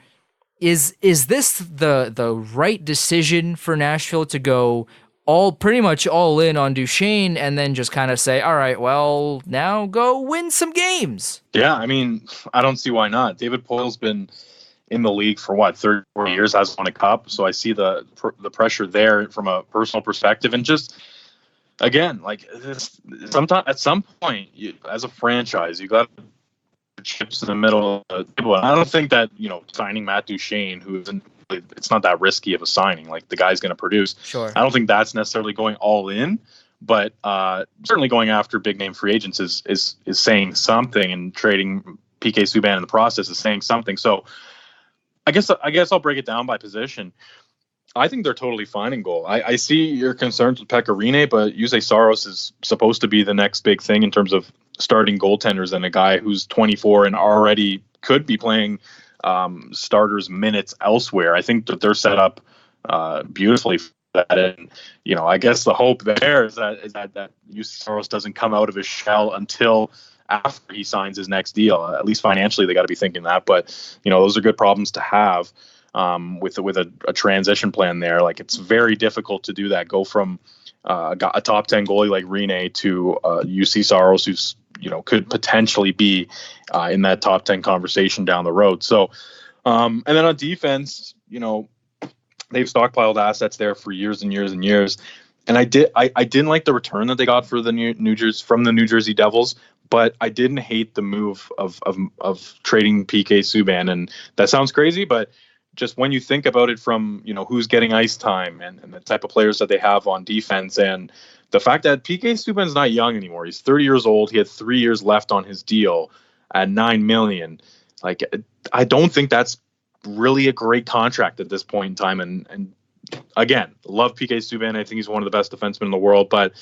is this the right decision for Nashville to go pretty much all in on Duchene and then just kind of say, all right, well, now go win some games? Yeah, I mean, I don't see why not. David Poile's been in the league for 34 years, hasn't won a cup, so I see the pressure there from a personal perspective. And just again, like at some point, as a franchise, you got chips in the middle of the table. I don't think that signing Matt Duchene, who isn't, it's not that risky of a signing. Like, the guy's going to produce. Sure. I don't think that's necessarily going all in, but certainly going after big name free agents is saying something, and trading PK Subban in the process is saying something. So I guess I'll break it down by position. I think they're totally fine in goal. I see your concerns with Pekka Rinne, but Jussi Saros is supposed to be the next big thing in terms of starting goaltenders, and a guy who's 24 and already could be playing starters minutes elsewhere. I think that they're set up beautifully for that. And I guess the hope there is that Jussi Saros doesn't come out of his shell until after he signs his next deal. At least financially, they got to be thinking that. But those are good problems to have. With a transition plan there. Like, it's very difficult to do that. Go from a top 10 goalie like Rinne to UC Saros, who's could potentially be in that top 10 conversation down the road. So, and then on defense, they've stockpiled assets there for years and years and years. And I didn't like the return that they got for the New Jersey Devils, but I didn't hate the move of trading PK Subban. And that sounds crazy, but just when you think about it from, who's getting ice time and the type of players that they have on defense, and the fact that PK Subban's not young anymore. He's 30 years old. He had 3 years left on his deal at $9 million. Like, I don't think that's really a great contract at this point in time. And again, love PK Subban. I think he's one of the best defensemen in the world. But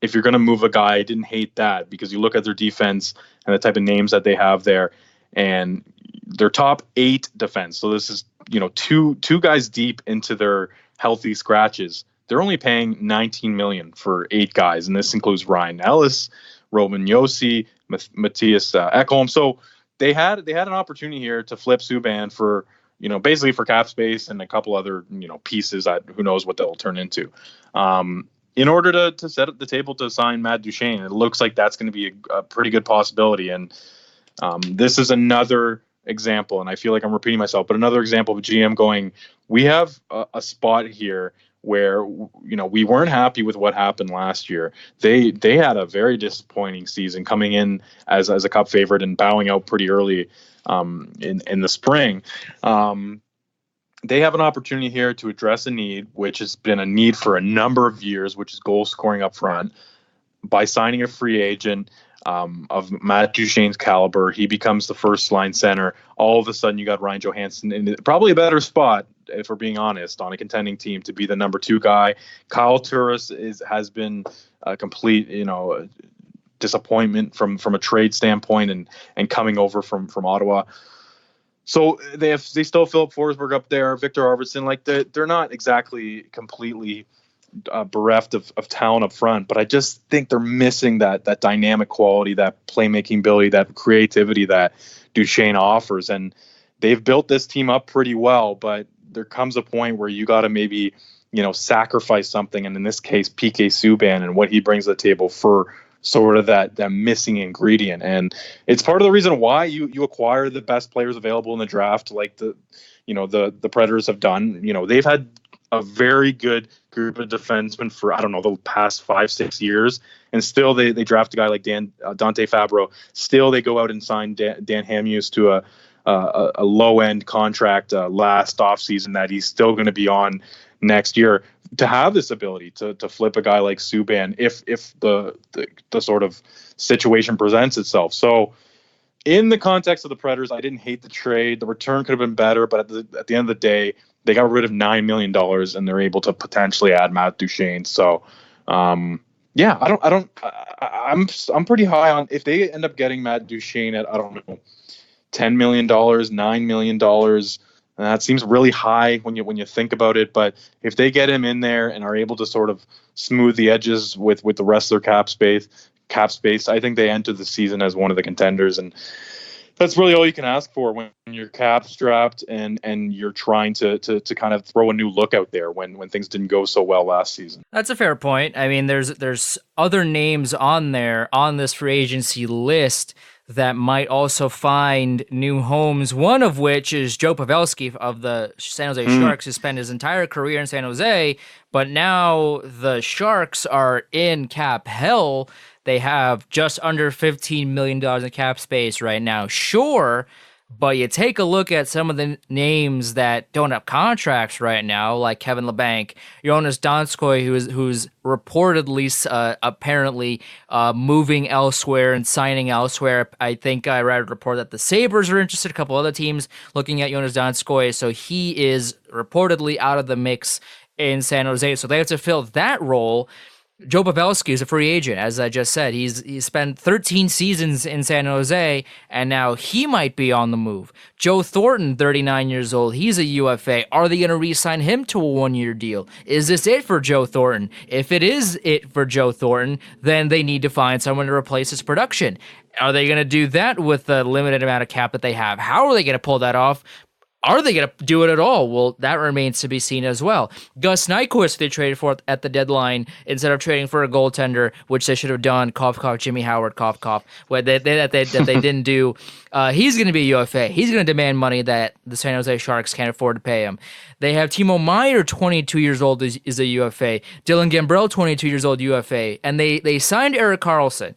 if you're going to move a guy, I didn't hate that, because you look at their defense and the type of names that they have there, and their top 8 defense. So this is, two guys deep into their healthy scratches. They're only paying $19 million for 8 guys, and this includes Ryan Ellis, Roman Josi, Matisz Ekholm. So they had an opportunity here to flip Subban for, basically for cap space and a couple other, pieces that who knows what they'll turn into. In order to set up the table to sign Matt Duchene, it looks like that's going to be a pretty good possibility. And this is another example, and I feel like I'm repeating myself, but another example of a GM going, we have a spot here where, we weren't happy with what happened last year. They had a very disappointing season, coming in as a cup favorite and bowing out pretty early in the spring. They have an opportunity here to address a need, which has been a need for a number of years, which is goal scoring up front, by signing a free agent of Matt Duchene's caliber. He becomes the first line center. All of a sudden, you got Ryan Johansson in probably a better spot, if we're being honest, on a contending team to be the number 2 guy. Kyle Turris has been a complete, disappointment from a trade standpoint and coming over from Ottawa. So they still Philip Forsberg up there, Victor Arvidsson. Like, they're not exactly completely bereft of talent up front, but I just think they're missing that dynamic quality, that playmaking ability, that creativity that Duchene offers. And they've built this team up pretty well, but there comes a point where you got to maybe, sacrifice something, and in this case, PK Subban and what he brings to the table for sort of that missing ingredient. And it's part of the reason why you acquire the best players available in the draft, like the Predators have done. They've had a very good group of defensemen for, I don't know, the past 5-6 years. And still they draft a guy like Dante Fabro. Still they go out and sign Dan Hamhuis to a low-end contract last offseason that he's still going to be on next year. To have this ability to flip a guy like Subban if the sort of situation presents itself. So in the context of the Predators, I didn't hate the trade. The return could have been better, but at the end of the day, they got rid of $9 million and they're able to potentially add Matt Duchene. So I'm pretty high on if they end up getting Matt Duchene at, I don't know, $10 million, $9 million. That seems really high when you think about it, but if they get him in there and are able to sort of smooth the edges with the rest of their cap space, I think they enter the season as one of the contenders, and that's really all you can ask for when you're cap strapped and you're trying to kind of throw a new look out there when things didn't go so well last season. That's a fair point. I mean, there's other names on there on this free agency list that might also find new homes, one of which is Joe Pavelski of the San Jose Sharks, who spent his entire career in San Jose, but now the Sharks are in cap hell. They have just under $15 million in cap space right now. Sure, but you take a look at some of the names that don't have contracts right now, like Kevin Labanc, Jonas Donskoy, who's reportedly, apparently moving elsewhere and signing elsewhere. I think I read a report that the Sabres are interested, a couple other teams looking at Jonas Donskoy, so he is reportedly out of the mix in San Jose, so they have to fill that role. Joe Pavelski is a free agent, as I just said. He's spent 13 seasons in San Jose, and now he might be on the move. Joe Thornton, 39 years old, he's a UFA. Are they going to re-sign him to a one-year deal? Is this it for Joe Thornton? If it is it for Joe Thornton, then they need to find someone to replace his production. Are they going to do that with the limited amount of cap that they have? How are they going to pull that off? Are they going to do it at all? Well, that remains to be seen as well. Gus Nyquist, they traded for at the deadline instead of trading for a goaltender, which they should have done. Cough, cough, Jimmy Howard, cough, cough. That they didn't do. He's going to be a UFA. He's going to demand money that the San Jose Sharks can't afford to pay him. They have Timo Meier, 22 years old, is a UFA. Dylan Gambrell, 22 years old, UFA. And they signed Erik Karlsson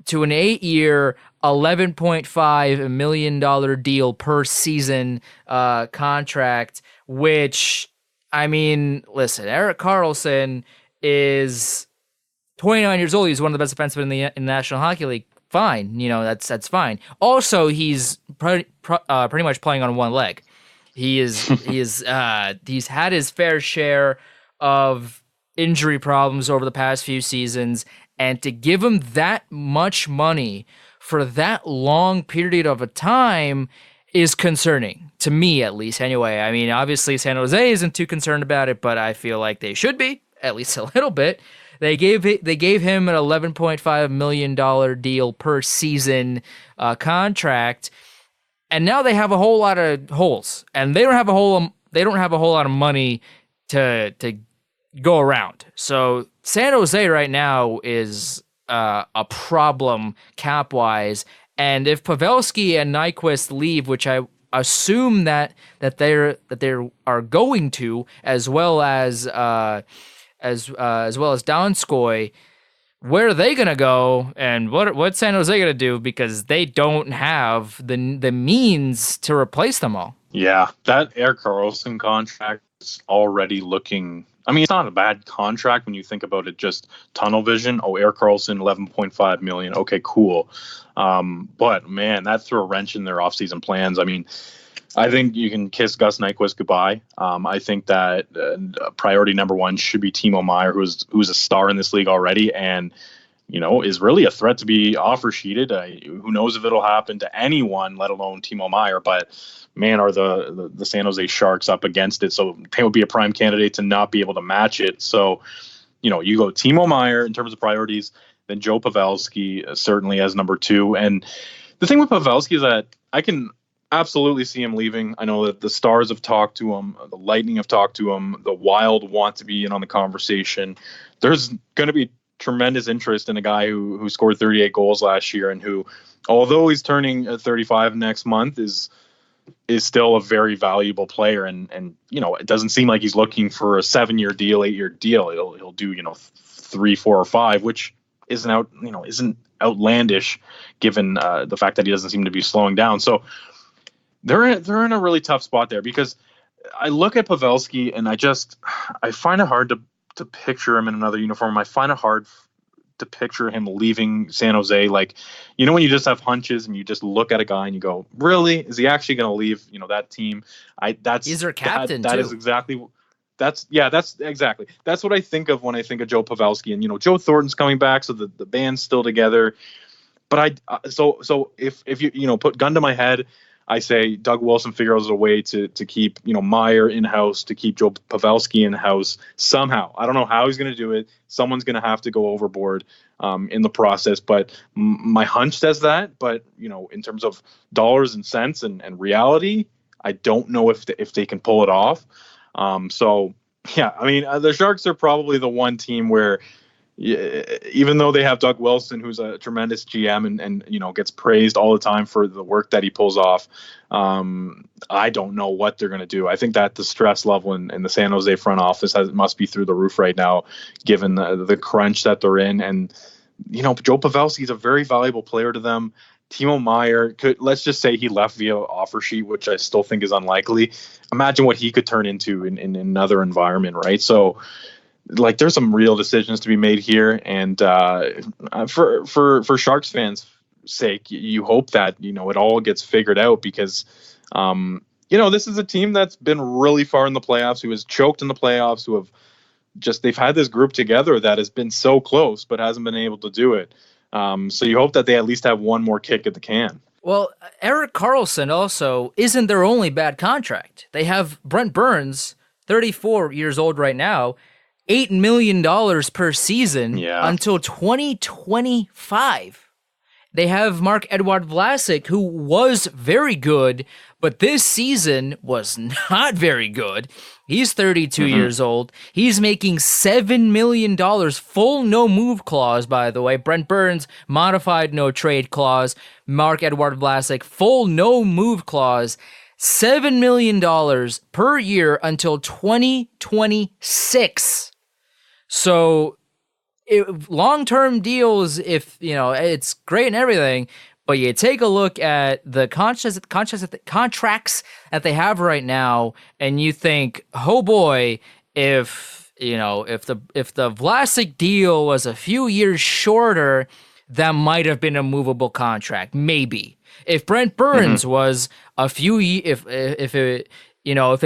to an 8-year, $11.5 million deal per season contract, which, I mean, listen, Erik Karlsson is 29 years old. He's one of the best defensemen in the National Hockey League. Fine, that's fine. Also, he's pretty much playing on one leg. He's had his fair share of injury problems over the past few seasons, and to give him that much money for that long period of a time is concerning, to me at least anyway. I mean, obviously San Jose isn't too concerned about it, but I feel like they should be, at least a little bit. They gave him an $11.5 million deal per season contract, and now they have a whole lot of holes, and they don't have a whole lot of money to go around. So San Jose right now is a problem cap-wise, and if Pavelski and Nyquist leave, which I assume that they are going to, as well as Donskoy, where are they going to go, and what's San Jose going to do, because they don't have the means to replace them all. Yeah, that Erik Karlsson contract is already looking. I mean, it's not a bad contract when you think about it, just tunnel vision. Oh, Erik Karlsson, $11.5 million. Okay, cool. But, man, that threw a wrench in their offseason plans. I mean, I think you can kiss Gus Nyquist goodbye. I think that priority number one should be Timo Meier, who's a star in this league already and, is really a threat to be offer sheeted. Who knows if it'll happen to anyone, let alone Timo Meier. But, man, are the San Jose Sharks up against it. So they would be a prime candidate to not be able to match it. So, you go Timo Meier in terms of priorities, then Joe Pavelski certainly as number two. And the thing with Pavelski is that I can absolutely see him leaving. I know that the Stars have talked to him, the Lightning have talked to him, the Wild want to be in on the conversation. There's going to be tremendous interest in a guy who scored 38 goals last year and who, although he's turning 35 next month, is still a very valuable player. And it doesn't seem like he's looking for a 7-year deal, 8-year deal. He'll do 3, 4, or 5, which isn't outlandish given the fact that he doesn't seem to be slowing down. So they're in a really tough spot there, because I look at Pavelski and I find it hard to picture him in another uniform. I find it hard to picture him leaving San Jose. Like, when you just have hunches and you just look at a guy and you go, really, is he actually going to leave that team? He's their captain. That too. Is exactly. That's exactly. That's what I think of when I think of Joe Pavelski. And Joe Thornton's coming back, so the band's still together. But so if you put gun to my head, I say Doug Wilson figures out a way to keep Meyer in house, to keep Joe Pavelski in house somehow. I don't know how he's going to do it. Someone's going to have to go overboard in the process. But my hunch says that. But in terms of dollars and cents and reality, I don't know if they can pull it off. So yeah, I mean, the Sharks are probably the one team where, even though they have Doug Wilson, who's a tremendous GM and gets praised all the time for the work that he pulls off, I don't know what they're going to do. I think that the stress level in the San Jose front office must be through the roof right now, given the crunch that they're in. And Joe Pavelski is a very valuable player to them. Timo Meyer let's just say he left via offer sheet, which I still think is unlikely. Imagine what he could turn into in another environment, right? So, like, there's some real decisions to be made here, and for Sharks fans' sake, you hope that it all gets figured out, because this is a team that's been really far in the playoffs, who has choked in the playoffs, who have they've had this group together that has been so close but hasn't been able to do it. So you hope that they at least have one more kick at the can. Well, Erik Karlsson also isn't their only bad contract. They have Brent Burns, 34 years old right now, $8 million per season until 2025. They have Marc-Edouard Vlasic, who was very good, but this season was not very good. He's 32 years old. He's making $7 million, full no-move clause, by the way. Brent Burns, modified no-trade clause. Marc-Edouard Vlasic, full no-move clause. $7 million per year until 2026. So long-term deals, if it's great and everything, but you take a look at the contracts that they have right now, and you think, oh boy, if the Vlasic deal was a few years shorter, that might have been a movable contract, maybe. If Brent Burns was a few, if it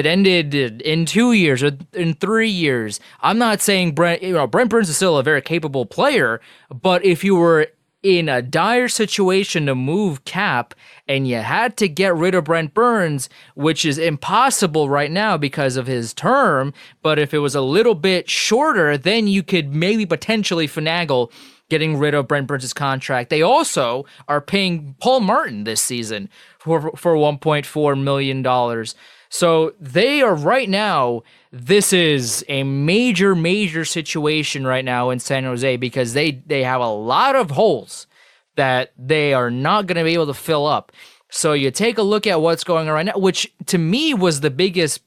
ended in 2 years or in 3 years, I'm not saying Brent Burns is still a very capable player, but if you were in a dire situation to move cap and you had to get rid of Brent Burns, which is impossible right now because of his term, but if it was a little bit shorter, then you could maybe potentially finagle getting rid of Brent Burns' contract. They also are paying Paul Martin this season for $1.4 million. So they are right now, this is a major, major situation right now in San Jose, because they have a lot of holes that they are not going to be able to fill up. So you take a look at what's going on right now, which to me was the biggest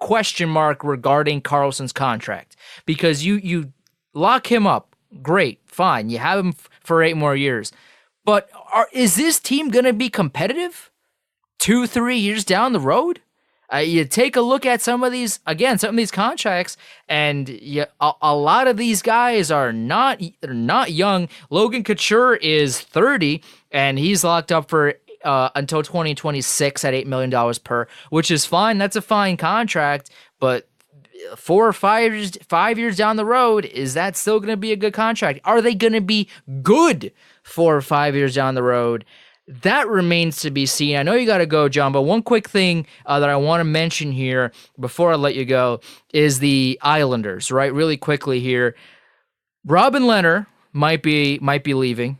question mark regarding Karlsson's contract, because you lock him up, great, fine, you have him for 8 more years. But is this team going to be competitive 2-3 years down the road? You take a look at some of these contracts, and a lot of these guys are not young. Logan Couture is 30, and he's locked up for until 2026 at $8 million per, which is fine. That's a fine contract, but 4 or 5 years down the road, is that still going to be a good contract? Are they going to be good 4 or 5 years down the road? That remains to be seen. I know you got to go, John, but one quick thing that I want to mention here before I let you go is the Islanders, right? Really quickly here. Robin Lehner might be leaving.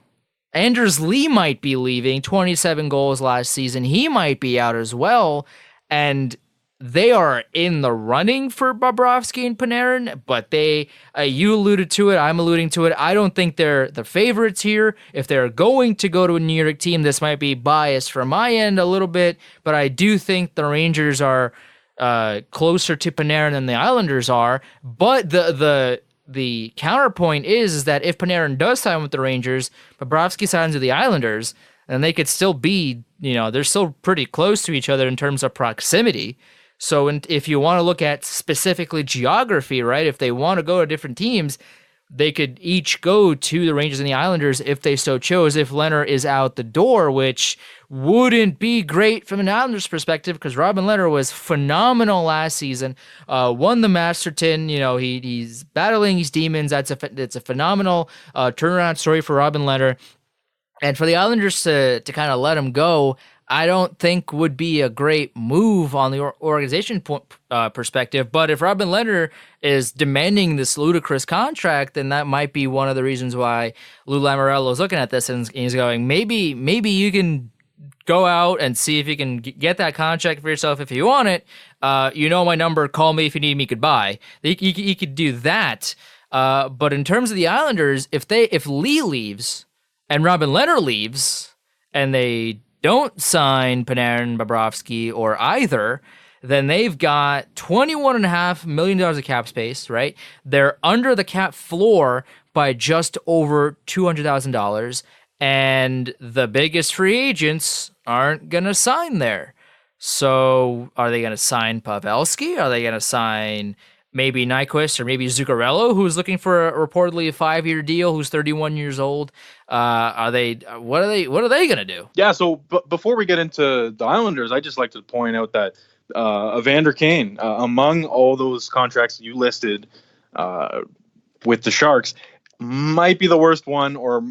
Anders Lee might be leaving, 27 goals last season. He might be out as well. And they are in the running for Bobrovsky and Panarin, but you alluded to it, I'm alluding to it. I don't think they're the favorites here. If they're going to go to a New York team, this might be biased from my end a little bit, but I do think the Rangers are closer to Panarin than the Islanders are. But the counterpoint is that if Panarin does sign with the Rangers, Bobrovsky signs with the Islanders, and they could still be, they're still pretty close to each other in terms of proximity. So if you want to look at specifically geography, right, if they want to go to different teams, they could each go to the Rangers and the Islanders if they so chose, if Leonard is out the door, which wouldn't be great from an Islanders perspective because Robin Leonard was phenomenal last season, won the Masterton. He's battling his demons. It's a phenomenal turnaround story for Robin Leonard. And for the Islanders to kind of let him go, I don't think would be a great move on the organization perspective. But if Robin Leonard is demanding this ludicrous contract, then that might be one of the reasons why Lou Lamoriello is looking at this and he's going, maybe you can go out and see if you can get that contract for yourself if you want it. My number. Call me if you need me. Goodbye. You could do that. But in terms of the Islanders, if Lee leaves and Robin Leonard leaves and they don't sign Panarin, Bobrovsky, or either, then they've got $21.5 million of cap space, right? They're under the cap floor by just over $200,000, and the biggest free agents aren't going to sign there. So are they going to sign Pavelski? Are they going to sign maybe Nyquist or maybe Zuccarello, who's looking for reportedly a 5-year deal, who's 31 years old? What are they going to do? Yeah. So before we get into the Islanders, I just like to point out that Evander Kane, among all those contracts you listed with the Sharks, might be the worst one, or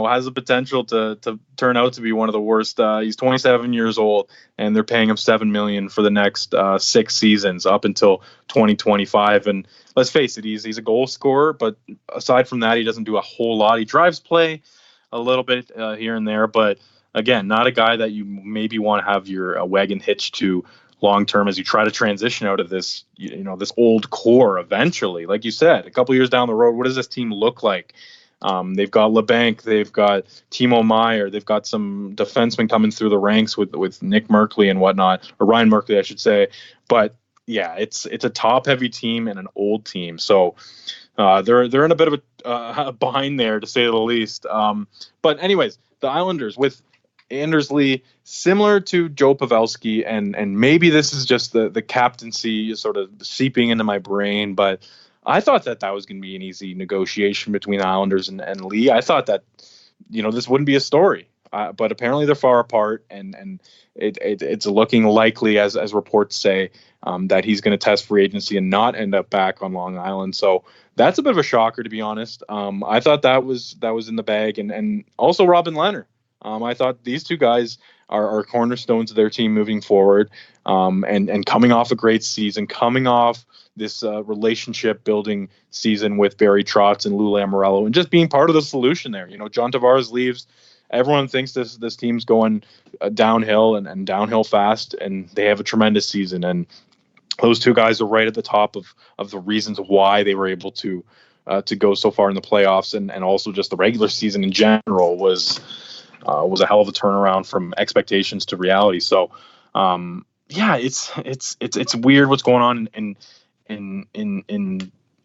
has the potential to turn out to be one of the worst. He's 27 years old, and they're paying him $7 million for the next 6 seasons up until 2025. And let's face it, he's a goal scorer, but aside from that, he doesn't do a whole lot. He drives play a little bit here and there, but again, not a guy that you maybe want to have your wagon hitched to long term as you try to transition out of this, this old core eventually. Like you said, a couple years down the road, what does this team look like? They've got LeBanc, they've got Timo Meier, they've got some defensemen coming through the ranks with Nick Merkley and whatnot, or Ryan Merkley, I should say. But yeah, it's a top heavy team and an old team. So they're in a bit of a bind there, to say the least. But anyways, the Islanders with Anders Lee, similar to Joe Pavelski, and maybe this is just the captaincy sort of seeping into my brain, but I thought that was going to be an easy negotiation between the Islanders and Lee. I thought that, this wouldn't be a story, but apparently they're far apart, and it's looking likely, as reports say, that he's going to test free agency and not end up back on Long Island. So that's a bit of a shocker, to be honest. I thought that was in the bag, and also Robin Leonard. I thought these two guys are cornerstones of their team moving forward, and coming off a great season, coming off this relationship building season with Barry Trotz and Lou Lamoriello, and just being part of the solution there. John Tavares leaves. Everyone thinks this team's going downhill and downhill fast, and they have a tremendous season. And those two guys are right at the top of the reasons why they were able to go so far in the playoffs, and also just the regular season in general was a hell of a turnaround from expectations to reality. So, yeah, it's weird what's going on in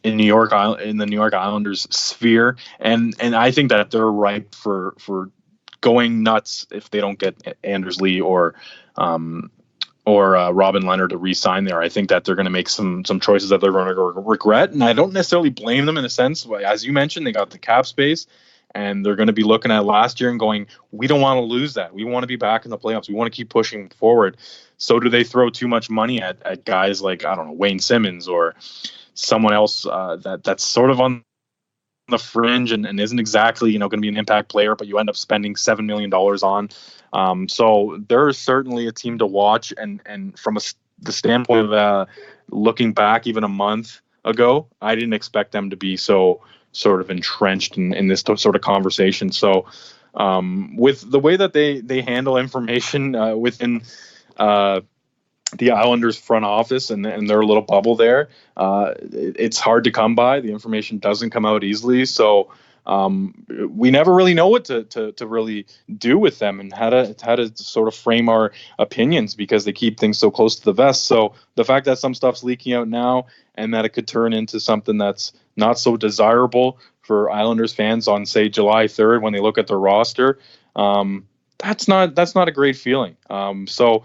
New York, in the New York Islanders sphere, and I think that they're ripe for going nuts if they don't get Anders Lee or Robin Leonard to re-sign there. I think that they're going to make some choices that they're going to regret, and I don't necessarily blame them in a sense. As you mentioned, they got the cap space. And they're going to be looking at last year and going, we don't want to lose that. We want to be back in the playoffs. We want to keep pushing forward. So do they throw too much money at guys like, I don't know, Wayne Simmons or someone else that's sort of on the fringe and isn't exactly, going to be an impact player, but you end up spending $7 million on. So they're certainly a team to watch. And from the standpoint of looking back even a month ago, I didn't expect them to be so sort of entrenched in this sort of conversation. So With the way that they handle information within the Islanders front office and their little bubble there, it's hard to come by. The information doesn't come out easily, so we never really know what to really do with them and how to sort of frame our opinions because they keep things so close to the vest. So the fact that some stuff's leaking out now and that it could turn into something that's not so desirable for Islanders fans on, say, July 3rd when they look at their roster, that's not a great feeling. So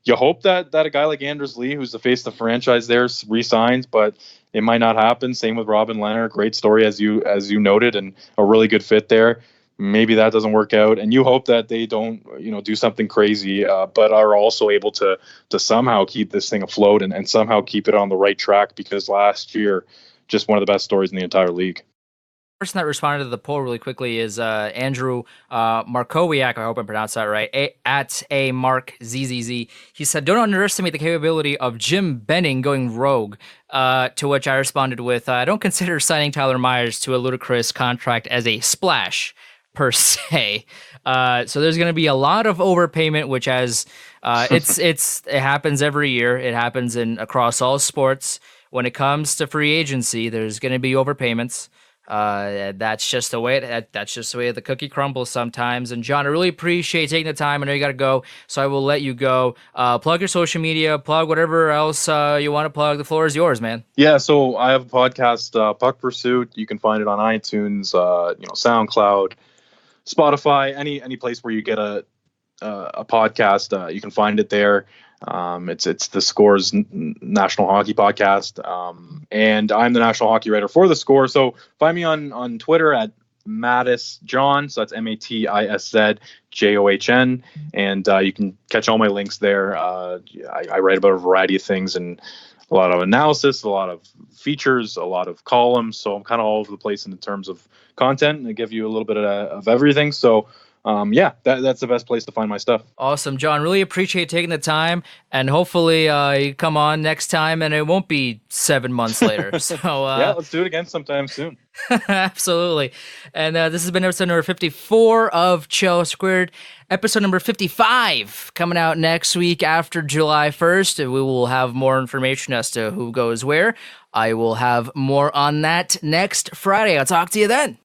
you hope that a guy like Anders Lee, who's the face of the franchise there, resigns, but it might not happen. Same with Robin Leonard. Great story, as you noted, and a really good fit there. Maybe that doesn't work out, and you hope that they don't, do something crazy, but are also able to somehow keep this thing afloat and somehow keep it on the right track. Because last year, just one of the best stories in the entire league. Person that responded to the poll really quickly is Andrew Markowiak. I hope I pronounced that right. At a Mark ZZZ. He said, "Don't underestimate the capability of Jim Benning going rogue." To which I responded with, "I don't consider signing Tyler Myers to a ludicrous contract as a splash per se." So there's going to be a lot of overpayment, which it happens every year. It happens across all sports. When it comes to free agency, there's going to be overpayments. That's just the way the cookie crumbles sometimes. And John, I really appreciate taking the time. I know you got to go, so I will let you go. Plug your social media, plug whatever else you want to plug. The floor is yours, man. Yeah, so I have a podcast, Puck Pursuit. You can find it on iTunes, SoundCloud, Spotify, any place where you get a podcast. You can find it there. It's the Score's National Hockey Podcast, and I'm the national hockey writer for the Score. So find me on Twitter at Matisz John. So that's MATISZJOHN, and you can catch all my links there. I write about a variety of things and a lot of analysis, a lot of features, a lot of columns. So I'm kind of all over the place in terms of content, and I give you a little bit of everything. So. That's the best place to find my stuff. Awesome, John. Really appreciate taking the time, and hopefully you come on next time, and it won't be 7 months later. So yeah, let's do it again sometime soon. Absolutely. And this has been episode number 54 of Chel Squared. Episode number 55 coming out next week after July 1st. We will have more information as to who goes where. I will have more on that next Friday. I'll talk to you then.